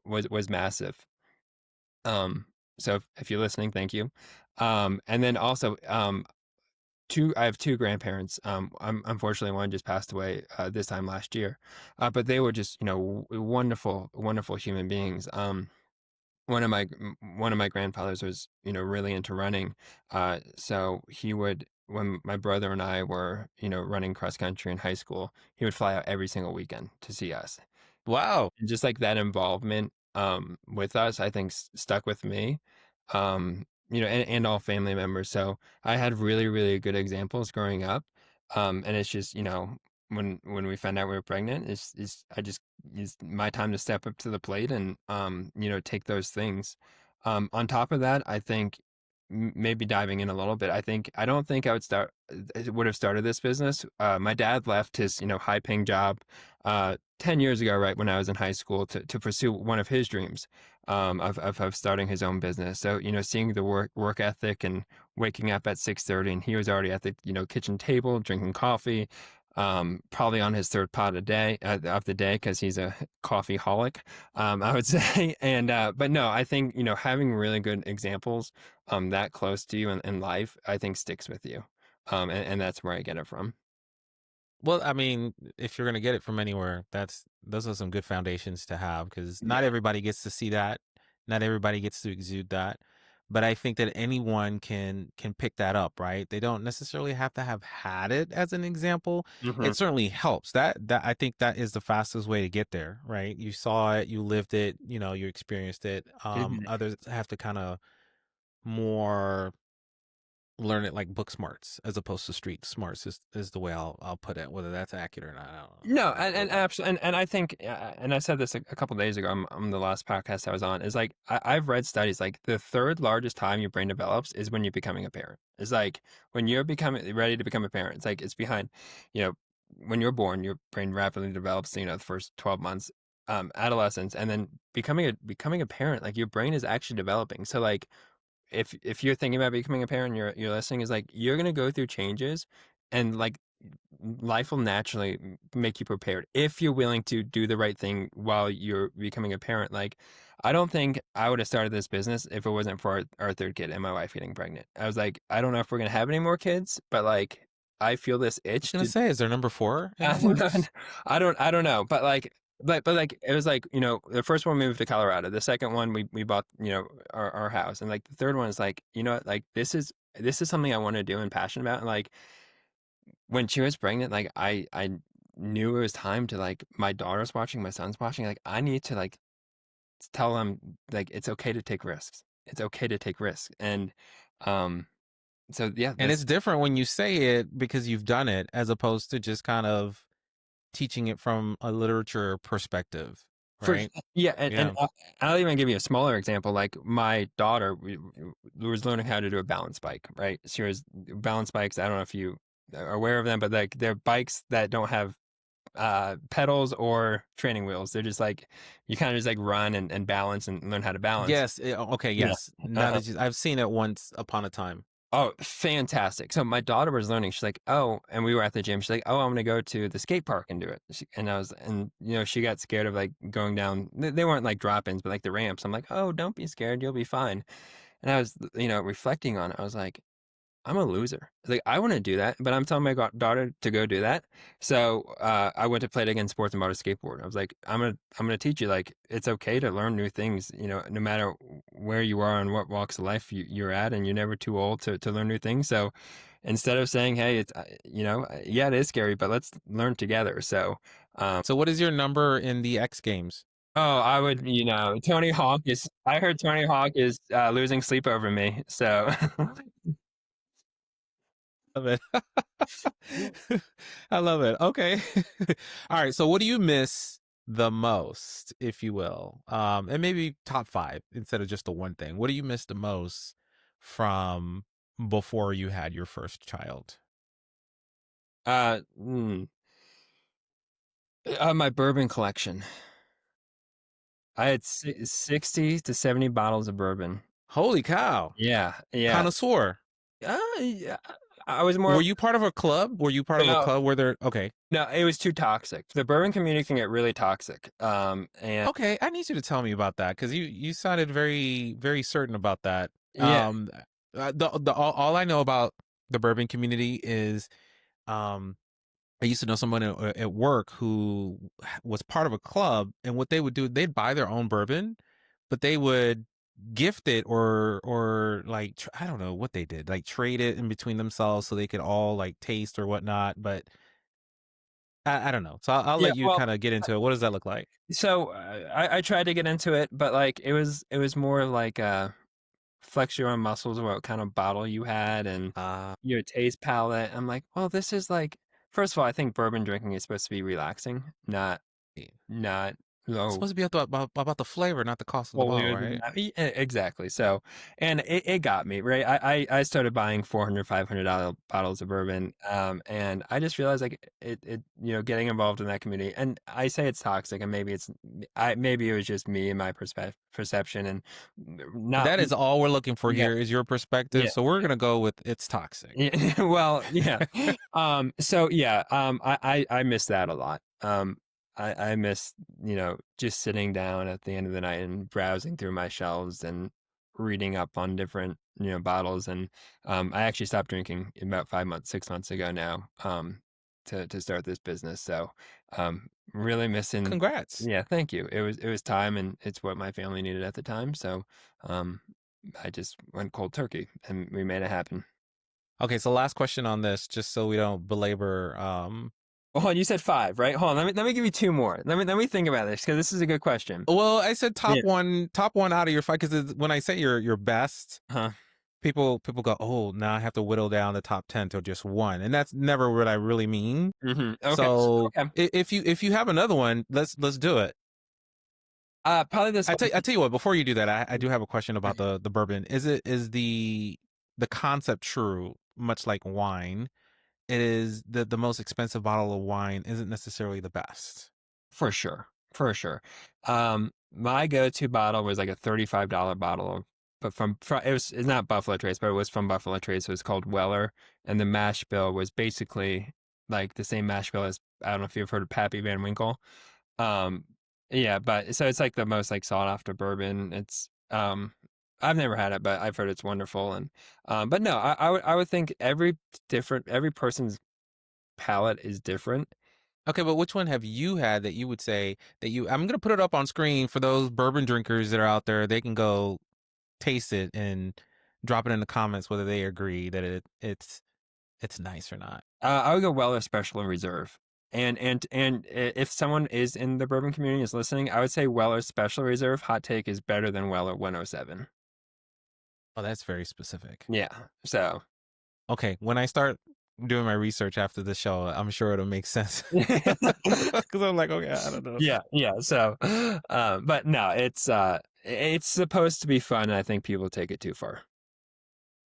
was massive. Um, so if you're listening, thank you. And then also, I have two grandparents. Unfortunately, one just passed away this time last year, but they were just wonderful, wonderful human beings. One of my grandfathers was really into running, so he would when my brother and I were running cross country in high school, he would fly out every single weekend to see us. Wow. And just like that involvement with us, I think stuck with me. And all family members. So I had really, really good examples growing up. And it's just, when we found out we were pregnant, it's my time to step up to the plate and take those things. On top of that, I think maybe diving in a little bit, I don't think I would have started this business. My dad left his, high paying job 10 years ago, right when I was in high school, to pursue one of his dreams, of starting his own business. So, seeing the work ethic and waking up at 6:30, and he was already at the, kitchen table drinking coffee, probably on his third pot a day of the day, because he's a coffee holic, I would say. And but no, I think, having really good examples that close to you in life, I think sticks with you. And that's where I get it from. Well, I mean, if you're gonna get it from anywhere, those are some good foundations to have because not Yeah. everybody gets to see that, not everybody gets to exude that. But I think that anyone can pick that up, right? They don't necessarily have to have had it as an example. Hmm. It certainly helps. That I think that is the fastest way to get there, right? You saw it, you lived it, you experienced it. Others have to kind of more learn it like book smarts as opposed to street smarts is the way I'll put it. Whether that's accurate or not, I No, don't know. and But absolutely, and I think, and I said this a couple days ago on the last podcast I was on, is like I've read studies like the third largest time your brain develops is when you're becoming a parent. It's like when you're becoming ready to become a parent. It's like it's behind, you know, when you're born, your brain rapidly develops. The first 12 months, adolescence, and then becoming a parent, like your brain is actually developing. So like if you're thinking about becoming a parent, you're listening, is like you're gonna go through changes, and like life will naturally make you prepared if you're willing to do the right thing while you're becoming a parent. Like, I don't think I would have started this business if it wasn't for our third kid and my wife getting pregnant. I was like, I don't know if we're gonna have any more kids, but like, I feel this I was itch gonna to. say, is there number four in the works? I don't know, but like. But like it was like, the first one we moved to Colorado. The second one we bought, our house. And like the third one is like, what, like this is something I want to do and passionate about. And like when she was pregnant, like I knew it was time to, like, my daughter's watching, my son's watching, like I need to, like, tell them, like, it's okay to take risks. It's okay to take risks. And um so yeah, And that's it's different when you say it because you've done it, as opposed to just kind of teaching it from a literature perspective, for right? yeah, and Yeah. I'll even give you a smaller example. Like my daughter was learning how to do a balance bike, right? She was balance bikes. I don't know if you are aware of them, but like they're bikes that don't have pedals or training wheels. They're just like you kind of just like run and balance and learn how to balance. Yes. Okay. Yeah. Yes. Now Uh-huh. that I've seen it once upon a time. Oh, fantastic. So my daughter was learning. She's like, oh, and we were at the gym. She's like, oh, I'm going to go to the skate park and do it. And she got scared of like going down. They weren't like drop-ins, but like the ramps. I'm like, oh, don't be scared. You'll be fine. And I was, reflecting on it. I was like, I'm a loser. Like I want to do that, but I'm telling my daughter to go do that. So I went to play it again sports and bought a skateboard. I was like, I'm gonna teach you, like it's okay to learn new things. No matter where you are and what walks of life you're at, and you're never too old to learn new things. So instead of saying, hey, it's yeah, it is scary, but let's learn together. So So, what is your number in the X Games? oh, I would, Tony Hawk is. I heard Tony Hawk is losing sleep over me. So. Love it. I love it. Okay. All right. So, what do you miss the most, if you will? And maybe top five instead of just the one thing. What do you miss the most from before you had your first child? Uh, mm, my bourbon collection. I had 60 to 70 bottles of bourbon. Holy cow. Yeah, yeah. Connoisseur. Yeah. I was more Were you part of a club? Were you part of a no, club where there? Okay. no, it was too toxic. The bourbon community can get really toxic. And Okay. I need you to tell me about that because you sounded very, very certain about that. yeah, All I know about the bourbon community is, um, I used to know someone at work who was part of a club, and what they would do, they'd buy their own bourbon, but they would gift it or like I don't know what they did, like trade it in between themselves so they could all like taste or whatnot. But I don't know. So I'll yeah. let you Well, kind of get into it. What does that look like? so I tried to get into it, but like it was more like flex your own muscles, what kind of bottle you had, and Uh, your taste palette. I'm like, well, this is like. First of all, I think bourbon drinking is supposed to be relaxing, not It's So supposed to be about the flavor, not the cost of the bottle, holier than right? thou. Exactly. So, and it got me, right? I started buying 400, $500 bottles of bourbon. And I just realized like getting involved in that community, and I say it's toxic, and maybe it was just me and my perception, and not, That is all we're looking for yeah, here is your yeah. perspective. So we're gonna go with it's toxic. Yeah, well, yeah. So yeah, I miss that a lot. I miss, just sitting down at the end of the night and browsing through my shelves and reading up on different, bottles. And I actually stopped drinking about 5 months, 6 months ago now, to start this business. So really missing. Congrats. Yeah, thank you. It was time, and it's what my family needed at the time. So um I just went cold turkey, and we made it happen. Okay, so last question on this, just so we don't belabor. Well, hold on, you said five, right? Hold on, let me give you two more. Let me think about this because this is a good question. Well, I said Yeah. top one out of your five because when I say your best, Huh. people go, oh, now I have to whittle down the top 10 to just one, and that's never what I really mean. Okay. So Okay. if you have another one, let's do it. Probably this one. I tell you what. Before you do that, I do have a question about Okay. the bourbon. Is the concept true? Much like wine, it is the most expensive bottle of wine isn't necessarily the best. For sure. For sure. My go-to bottle was like a $35 bottle, but from it's not Buffalo Trace, but it was from Buffalo Trace. It was called Weller, and the mash bill was basically like the same mash bill as, I don't know if you've heard of Pappy Van Winkle. Um, yeah, but so it's like the most like sought after bourbon. I've never had it, but I've heard it's wonderful. And but no, I would think every person's palate is different. Okay, but which one have you had that you would say that you? I'm gonna put it up on screen for those bourbon drinkers that are out there. They can go taste it and drop it in the comments whether they agree that it's nice or not. I would go Weller Special and Reserve. If someone is in the bourbon community is listening, I would say Weller Special Reserve hot take is better than Weller 107. Oh, that's very specific. Yeah. So Okay, when I start doing my research after the show, I'm sure it'll make sense. Because I'm like, okay, I don't know. yeah, yeah. So, but no, it's supposed to be fun. And I think people take it too far.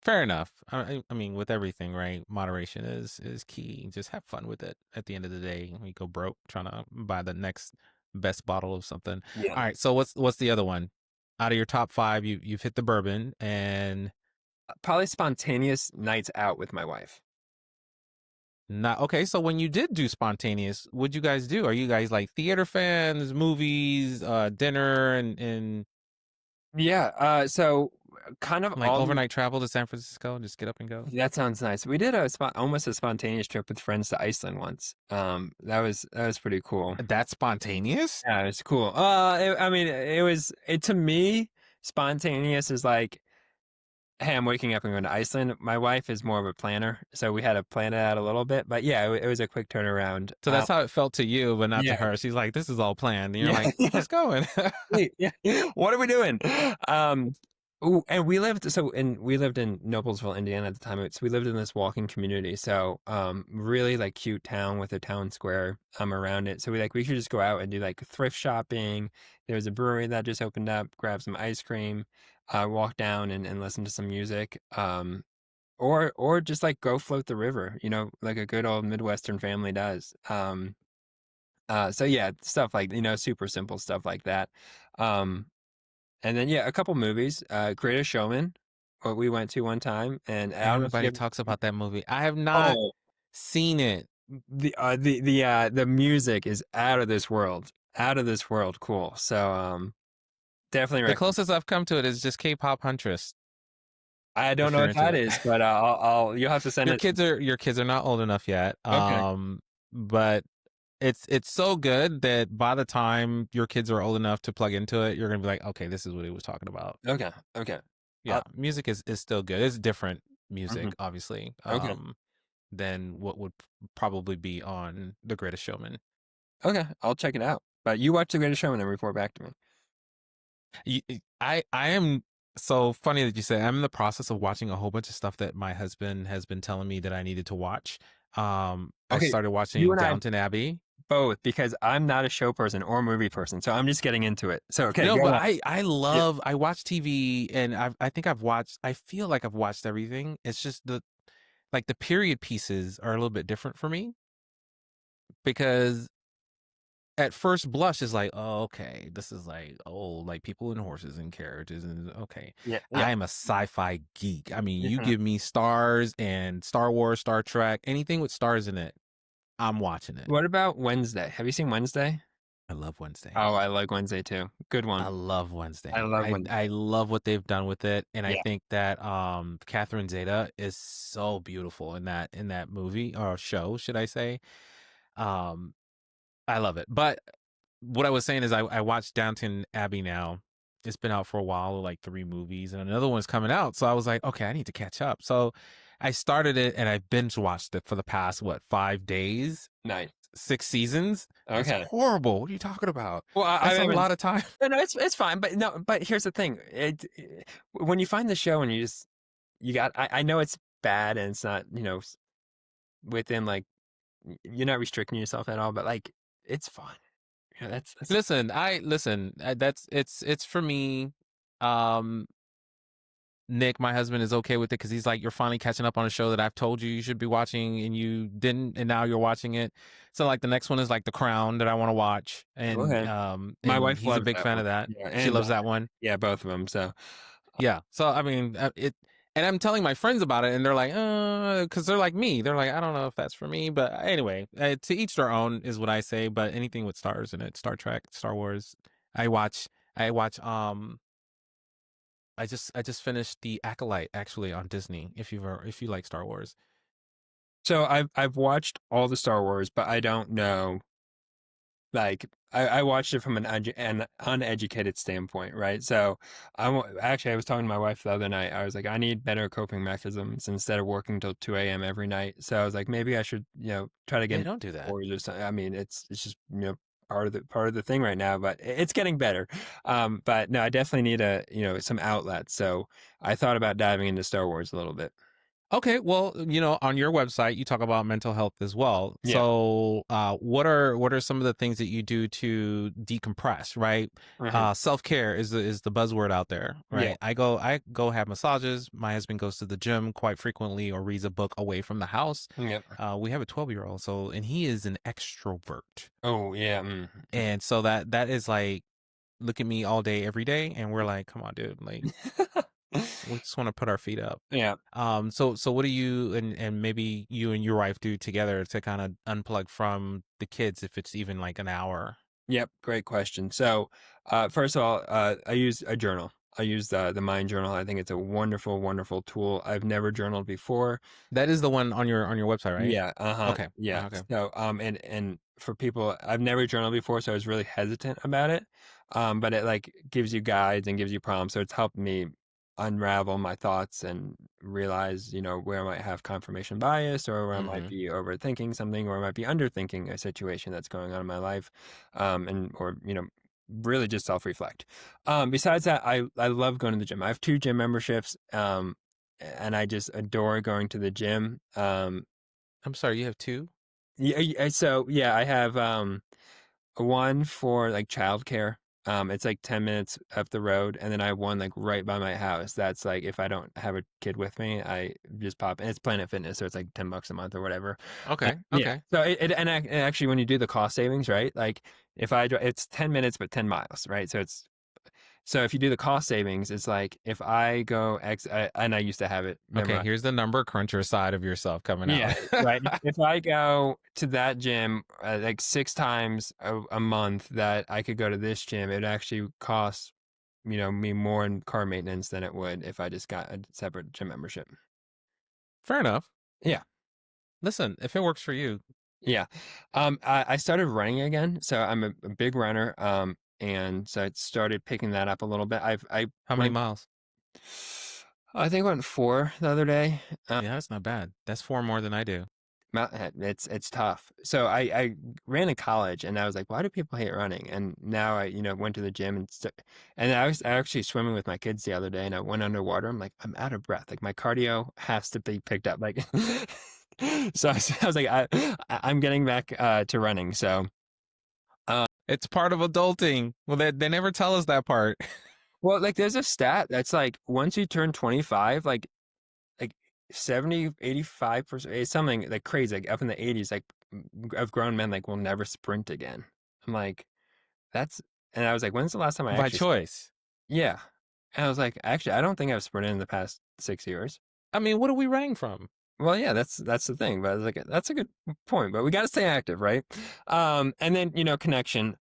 Fair enough. I mean, with everything, right? Moderation is key. Just have fun with it. At the end of the day, we go broke trying to buy the next best bottle of something. Yeah. All right. So what's the other one? Out of your top five, you've hit the bourbon and Probably spontaneous nights out with my wife. not okay. So when you did do spontaneous, what'd you guys do? Are you guys like theater fans, movies, dinner, and Yeah. So kind of like all overnight travel to San Francisco and just get up and go? that sounds nice. We did almost a spontaneous trip with friends to Iceland once. That was pretty cool. That's spontaneous? Yeah, it was cool. I mean, it to me, spontaneous is like, hey, I'm waking up and going to Iceland. My wife is more of a planner, so we had to plan it out a little bit. But yeah, it was a quick turnaround. So that's how it felt to you, but not to Yeah, her. She's like, this is all planned. And you're yeah, like, we're just going. wait, yeah. What are we doing? Um, ooh, and we lived in Noblesville, Indiana at the time. So we lived in this walking community. So really like cute town with a town square around it. So we could just go out and do like thrift shopping. There was a brewery that just opened up, grab some ice cream, walk down and listen to some music. Or just like go float the river, like a good old Midwestern family does. So yeah, stuff like, super simple stuff like that. Um, and then yeah, a couple movies. Greatest Showman, what we went to one time, and I don't know if you Everybody ever. talks about that movie. I have not Oh, seen it. the music is out of this world, cool. So definitely The recommend. closest I've come to it is just K-pop Huntress, I don't if know you're what into that that. is, but you'll have to send it. Your kids are not old enough yet. Okay, But it's so good that by the time your kids are old enough to plug into it, you're gonna be like, okay, this is what he was talking about. okay, okay. Yeah, Uh, music is still good. It's different mhm, music, obviously, okay, than what would probably be on The Greatest Showman. okay. I'll check it out. But you watch The Greatest Showman and report back to me. I am so funny that you say I'm in the process of watching a whole bunch of stuff that my husband has been telling me that I needed to watch. I Okay, started you watching and I Downton Abbey. both because I'm not a show person or movie person, so I'm just getting into it. So okay, No, go but on. Yeah. I watch TV and I think I feel like I've watched everything. It's just the period pieces are a little bit different for me because at first blush is like, oh, okay, this is like, oh, like people and horses and carriages and okay. Yeah, yeah. I am a sci-fi geek. I mean, you Mhm. give me stars and Star Wars, Star Trek, anything with stars in it, I'm watching it. What about Wednesday? Have you seen Wednesday? I love Wednesday. Oh, I like Wednesday too. Good I one. love I Wednesday. love I Wednesday. love what they've done with it, and I Yeah. think that Catherine Zeta is so beautiful in that movie or show, should I say? Um, I love it. But what I was saying is I watched Downton Abbey now. It's been out for a while, like 3 movies, and another one's coming out. So I was like, okay, I need to catch up. So I started it and I binge watched it for the past, what, 5 days, Nice. 6 seasons. It's Okay. horrible. What are you talking about? Well, I That's a haven't. lot of time. No, it's fine. But no, but here's the thing. When you find the show and you got. I know it's bad and it's not within like you're not restricting yourself at all, but like it's fun. Yeah, that's Listen. That's it's for me. Um, Nick, my husband, is okay with it because he's like, you're finally catching up on a show that I've told you you should be watching and you didn't, and now you're watching it. So like the next one is like The Crown that I want to watch, go ahead. My and wife he's a loves big that fan one. of that. Yeah, She and loves that one. yeah, both of them. So Yeah. So I mean, and I'm telling my friends about it, and they're like, because they're like me. They're like, I don't know if that's for me, but anyway, to each their own is what I say. But anything with stars in it, Star Trek, Star Wars, I watch. I watch. I just finished The Acolyte actually on Disney. If you like Star Wars, I've watched all the Star Wars, but I don't know. Like I watched it from an uneducated standpoint, right? So actually I was talking to my wife the other night. I was like, I need better coping mechanisms instead of working till 2 a.m. every night. So I was like, maybe I should, try to get yeah, into don't do Star that. Wars or something. I mean, it's just part of the thing right now, but it's getting better. But no, I definitely need some outlets. So I thought about diving into Star Wars a little bit. Okay, well, on your website you talk about mental health as well. Yeah. So, what are some of the things that you do to decompress? Right, Hmm. self care is the buzzword out there. Yeah. Right, I go have massages. My husband goes to the gym quite frequently or reads a book away from the house. Yep. We have a 12-year old, so and he is an extrovert, Oh yeah. and so that is like look at me all day every day, and we're like, come on, dude, like we just want to put our feet up. Yeah. So what do you and maybe you and your wife do together to kind of unplug from the kids if it's even like an hour? Yep, great question. So, first of all, I use a journal. I use the Mind Journal. I think it's a wonderful, wonderful tool. I've never journaled before. That is the one on your website, right? Yeah, uh-huh. Okay. Yeah. Okay. So, and for people, I've never journaled before, so I was really hesitant about it. But it like gives you guides and gives you prompts, so it's helped me unravel my thoughts and realize, where I might have confirmation bias or where I might Hmm. be overthinking something or I might be underthinking a situation that's going on in my life. And or, really just self-reflect. Besides that, I love going to the gym. I have 2 gym memberships. And I just adore going to the gym. I'm sorry, you have two? Yeah, so yeah, I have one for like childcare. It's like 10 minutes up the road, and then I have one like right by my house. That's like if I don't have a kid with me, I just pop, and it's Planet Fitness, so it's like $10 a month or whatever. Okay. Yeah. Okay. So and actually, when you do the cost savings, right? Like if it's 10 minutes but 10 miles, right? So if you do the cost savings, it's like if I go and I used to have it Okay, memorized. here's the number cruncher side of yourself coming out. Yeah, right. If I go to that gym like 6 times a month that I could go to this gym, it actually costs, me more in car maintenance than it would if I just got a separate gym membership. Fair enough. Yeah, Listen, if it works for you, yeah. I started running again, so I'm a big runner. And so I started picking that up a little bit. I how many went, miles? I think I went 4 the other day. Yeah, that's not bad. That's four more than I do. It's tough. So I ran in college and I was like, why do people hate running? And now I, went to the gym and I was actually swimming with my kids the other day and I went underwater. I'm like, I'm out of breath. Like my cardio has to be picked up. Like So I was like, I'm getting back to running. So, uh, It's part of adulting. Well, they never tell us that part. well, like there's a stat that's like once you turn 25, like 70, 85%, it's something like crazy, like up in the 80s, like of grown men like will never sprint again. I'm like, that's, and I was like, when's the last time I By actually, choice. yeah. And I was like, actually, I don't think I've sprinted in the past 6 years. I mean, what are we running from? Well, yeah, that's the thing, but I was like, that's a good point. But we got to stay active, right? And then connection.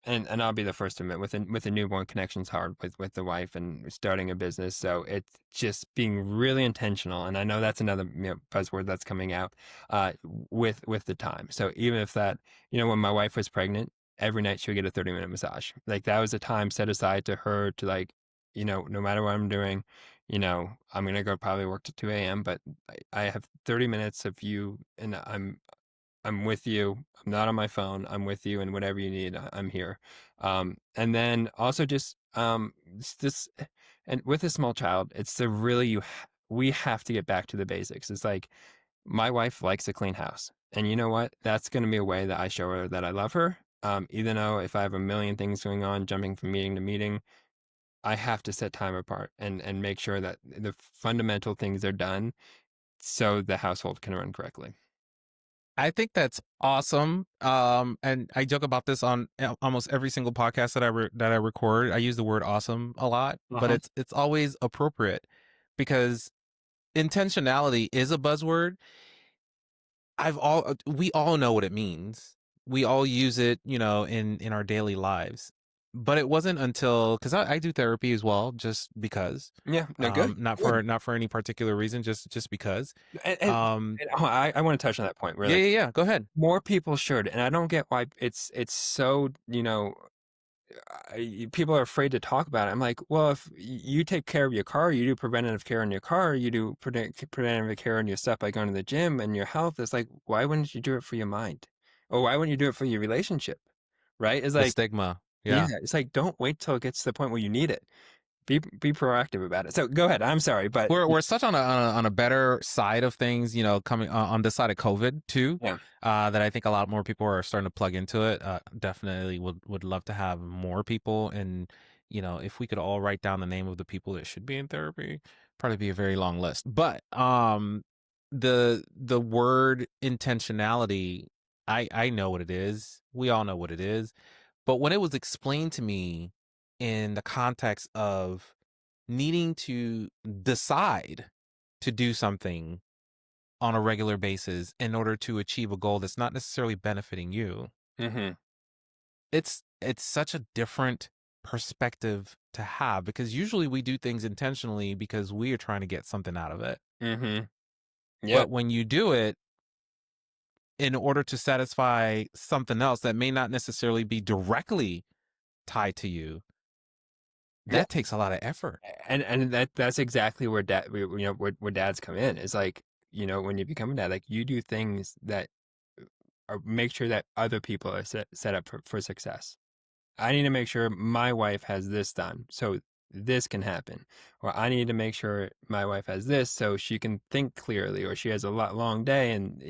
And I'll be the first to admit, with a newborn, connection's hard with the wife and starting a business. So it's just being really intentional. And I know that's another buzzword that's coming out, with the time. So even if that, when my wife was pregnant, every night she would get a 30-minute massage. Like that was a time set aside to her to like, no matter what I'm doing, I'm gonna go probably work to 2 a.m., but I have 30 minutes of you, and I'm with you. I'm not on my phone. I'm with you, and whatever you need, I'm here. And then also just it's this, and with a small child, it's the really we have to get back to the basics. It's like my wife likes a clean house, and you know what? That's going to be a way that I show her that I love her. Even though if I have a million things going on, jumping from meeting to meeting, I have to set time apart and make sure that the fundamental things are done so the household can run correctly. I think that's awesome. And I joke about this on almost every single podcast that I record. I use the word awesome a lot, but Uh-huh. it's always appropriate because intentionality is a buzzword. We all know what it means. We all use it, in our daily lives. But it wasn't until because I do therapy as well, just because. Yeah, no, good, Not good. for any particular reason, just because. And, and, Um, and I want to touch on that point where yeah, like yeah, yeah. Go ahead. more people should, and I don't get why it's so people are afraid to talk about it. I'm like, well, if you take care of your car, you do preventative care on your car, you do preventative care on your stuff by going to the gym and your health. It's like, why wouldn't you do it for your mind, or why wouldn't you do it for your relationship? Right? It's The like, stigma. yeah, Yeah. it's like don't wait till it gets to the point where you need it. Be proactive about it. So go ahead. I'm sorry, but We're such on a better side of things, coming on this side of COVID too. yeah, That I think a lot more people are starting to plug into it. Definitely would love to have more people, and if we could all write down the name of the people that should be in therapy, probably be a very long list. But the word intentionality, I know what it is. We all know what it is. But when it was explained to me in the context of needing to decide to do something on a regular basis in order to achieve a goal that's not necessarily benefiting you, mm-hmm, it's such a different perspective to have because usually we do things intentionally because we are trying to get something out of it. mm-hmm, yeah, But when you do it in order to satisfy something else that may not necessarily be directly tied to you, yeah. that takes a lot of effort. And that's exactly where where dads come in. It's like when you become a dad, like you do things that make sure that other people are set up for success. I need to make sure my wife has this done so this can happen. Or I need to make sure my wife has this so she can think clearly, or she has a long day. And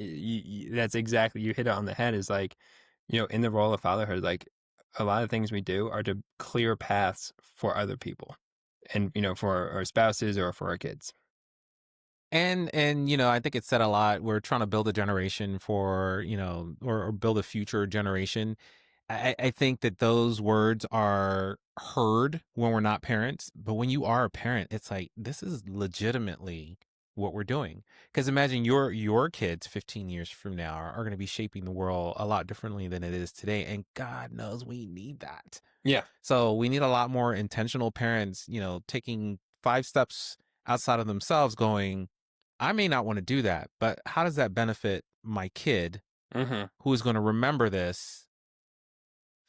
that's exactly, you hit it on the head, is like, in the role of fatherhood, like a lot of things we do are to clear paths for other people and, for our spouses or for our kids. And I think it said a lot. We're trying to build a generation for, or build a future generation. I think that those words are heard when we're not parents, but when you are a parent, it's like this is legitimately what we're doing. Because imagine your kids 15 years from now are going to be shaping the world a lot differently than it is today, and God knows we need that. Yeah. So we need a lot more intentional parents, taking 5 steps outside of themselves, going, I may not want to do that, but how does that benefit my kid Mm-hmm. who is going to remember this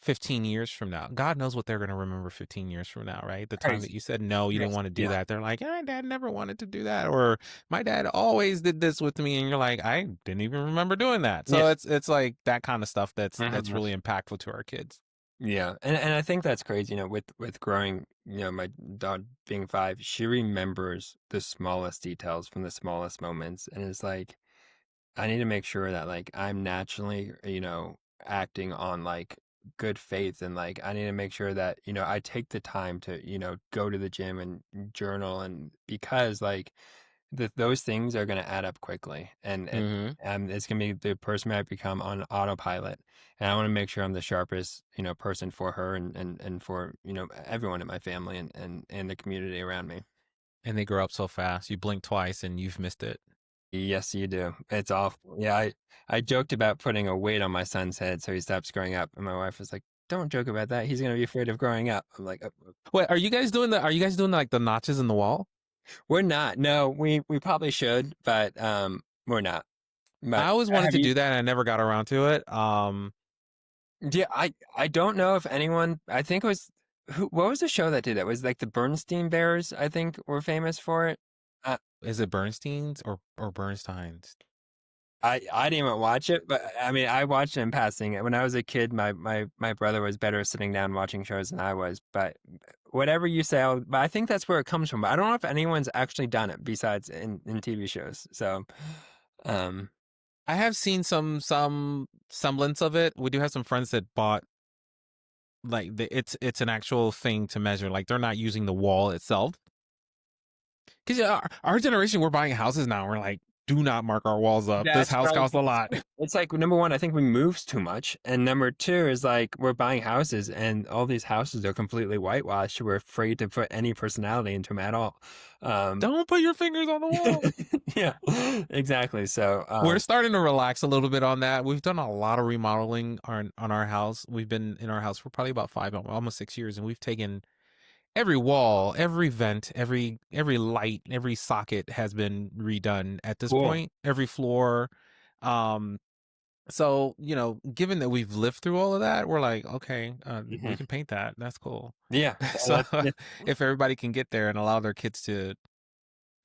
15 years from now? God knows what they're going to remember 15 years from now, right? The time that Crazy. you said no, you didn't Crazy. want to do Yeah. that. They're like, my dad never wanted to do that. Or my dad always did this with me. And you're like, I didn't even remember doing that. Yeah. So it's like that kind of stuff that's Mm-hmm. really impactful to our kids. Yeah, and I think that's crazy. With growing, my daughter being 5, she remembers the smallest details from the smallest moments, and it's like I need to make sure that like I'm naturally, acting on like good faith, and like I need to make sure that, I take the time to, go to the gym and journal, and because like those things are going to add up quickly, Hmm. and it's going to be the person I become on autopilot, and I want to make sure I'm the sharpest, person for her, and for, everyone in my family, and the community around me. And they grow up so fast. You blink twice and you've missed it. Yes, you do. It's awful. Yeah, I joked about putting a weight on my son's head so he stops growing up, and my wife was like, "Don't joke about that. He's gonna be afraid of growing up." I'm like, Wait, are you guys doing like the notches in the wall? "We're not. No, we probably should, but we're not." I But always wanted have to you? do that and I never got around to it. Yeah, I don't know if anyone. I think it was who. What was the show that did it? Was like the Bernstein Bears. I think were famous for it. Uh, Is it Bernstein's or Bernstein's? I didn't even watch it, but I mean, I watched it in passing. When I was a kid, my brother was better at sitting down watching shows than I was. But whatever you say, but I think that's where it comes from. But I don't know if anyone's actually done it besides in TV shows. So, um, I have seen some semblance of it. We do have some friends that bought like it's an actual thing to measure. Like they're not using the wall itself. Because yeah, our generation, we're buying houses now. We're like, do not mark our walls up. This that's what house I was costs a gonna lot. say. It's like number one, I think we move too much, and number two is like we're buying houses, and all these houses are completely whitewashed. We're afraid to put any personality into them at all. Um, Don't put your fingers on the wall. yeah, exactly. So, We're starting to relax a little bit on that. We've done a lot of remodeling on our house. We've been in our house for probably about five, almost 6 years, and we've taken every wall, every vent, every light, every socket has been redone at this cool. point. Every floor. Um, so given that we've lived through all of that, we're like, okay, we Mhm. can paint that. That's cool. Yeah, So that's yeah. if everybody can get there and allow their kids to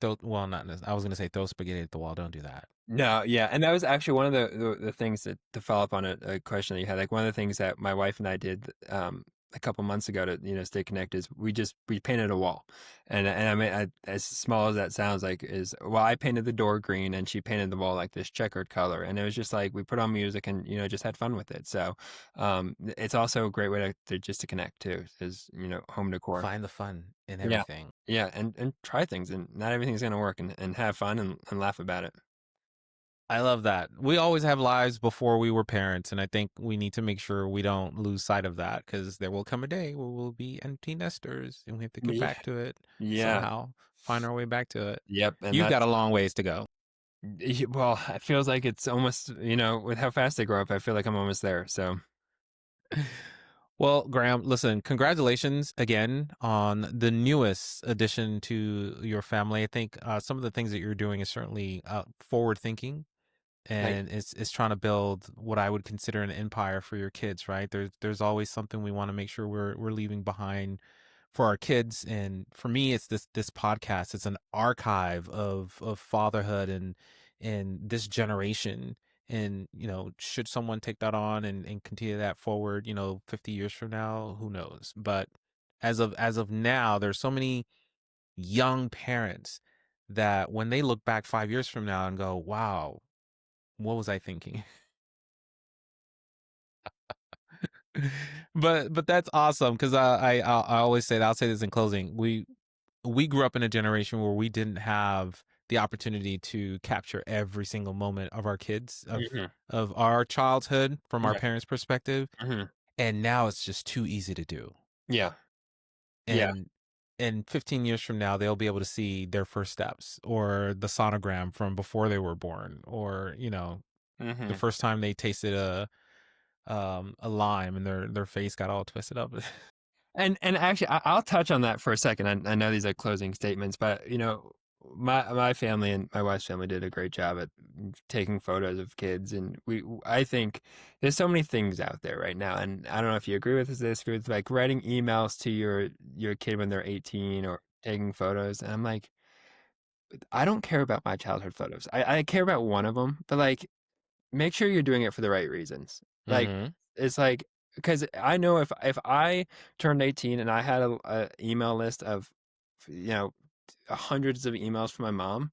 throw, well, not I was gonna say throw spaghetti at the wall. Don't do that. No, yeah, and that was actually one of the things that to follow up on a question that you had. Like one of the things that my wife and I did a couple months ago to stay connected is we painted a wall, and I mean as small as that sounds like is well I painted the door green and she painted the wall like this checkered color, and it was just like we put on music and just had fun with it. So it's also a great way to just to connect too is home decor. Find the fun in Yeah. everything. Yeah, and try things, and not everything's gonna work, and have fun and laugh about it. I love that. We always have lives before we were parents, and I think we need to make sure we don't lose sight of that because there will come a day where we'll be empty nesters and we have to get Yeah. back to it Yeah. somehow, find our way back to it. Yep, and You've that got a long ways to go. well, it feels like it's almost, with how fast they grow up, I feel like I'm almost there. So, Well, Graham, listen, congratulations again on the newest addition to your family. I think some of the things that you're doing is certainly forward thinking, thank and it's trying to build what I would consider an empire for your kids, right? There's always something we want to make sure we're leaving behind for our kids, and for me it's this podcast. It's an archive of fatherhood and this generation, and should someone take that on and continue that forward 50 years from now, who knows? But as of now, there's so many young parents that when they look back 5 years from now and go, wow, what was I thinking? But that's awesome because I always say that. I'll say this in closing. We grew up in a generation where we didn't have the opportunity to capture every single moment of our kids, hmm of our childhood from our Yeah. parents' perspective, hmm and now it's just too easy to do. Yeah. Yeah. And 15 years from now, they'll be able to see their first steps or the sonogram from before they were born, or the hmm first time they tasted a lime and their face got all twisted up. And actually, I'll touch on that for a second. I know these are closing statements, but my family and my wife's family did a great job at taking photos of kids, and I think there's so many things out there right now, and I don't know if you agree with this, disagree with like writing emails to your kid when they're 18 or taking photos, and I'm like, I don't care about my childhood photos. I care about one of them, but like make sure you're doing it for the right reasons. Like Hmm. it's like because I know if I turned 18 and I had a email list of you know hundreds of emails from my mom,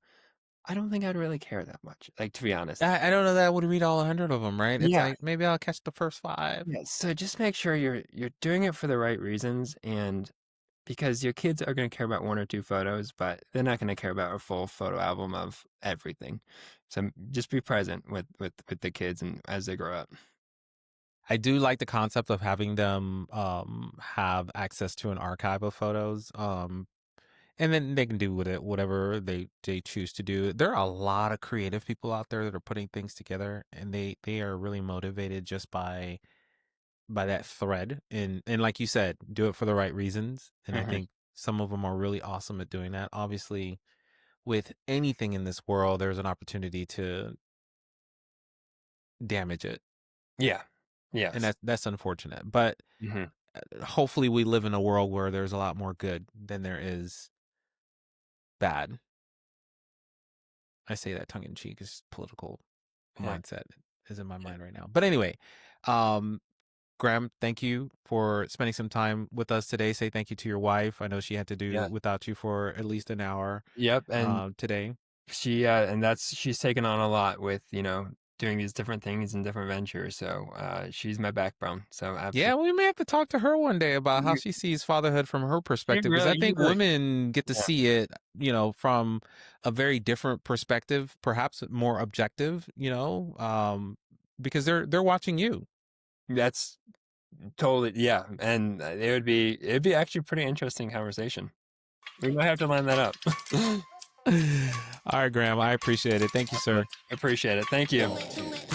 I don't think I'd really care that much, like, to be honest. I don't know that I would read all 100 of them, right? It's Yeah, like maybe I'll catch the first five. yeah. So just make sure you're doing it for the right reasons, and because your kids are going to care about one or two photos, but they're not going to care about a full photo album of everything. So just be present with the kids and as they grow up. I do like the concept of having them have access to an archive of photos. And then they can do with it whatever they choose to do. There are a lot of creative people out there that are putting things together, and they are really motivated just by that thread. And like you said, do it for the right reasons. And I Hmm. think some of them are really awesome at doing that. Obviously, with anything in this world, there's an opportunity to damage it, Yeah. and Yes. that's unfortunate. But Hmm. hopefully, we live in a world where there's a lot more good than there is bad. I say that tongue in cheek, is political Yeah. mindset is in my Yeah. mind right now. But anyway, um, Graham, thank you for spending some time with us today. Say thank you to your wife. I know she had to do Yeah. without you for at least an hour Yep. And today. she's taken on a lot with, doing these different things and different ventures. So she's my backbone. So Yeah, absolutely. we may have to talk to her one day about how You, she sees fatherhood from her you perspective, because I really, you think really, women get to yeah. see it, from a very different perspective, perhaps more objective, because they're watching you. That's totally, yeah. And it'd be actually a pretty interesting conversation. We might have to line that up. All right, Graham, I appreciate it. Thank you, Awesome. sir. Appreciate it. Thank you. Do it,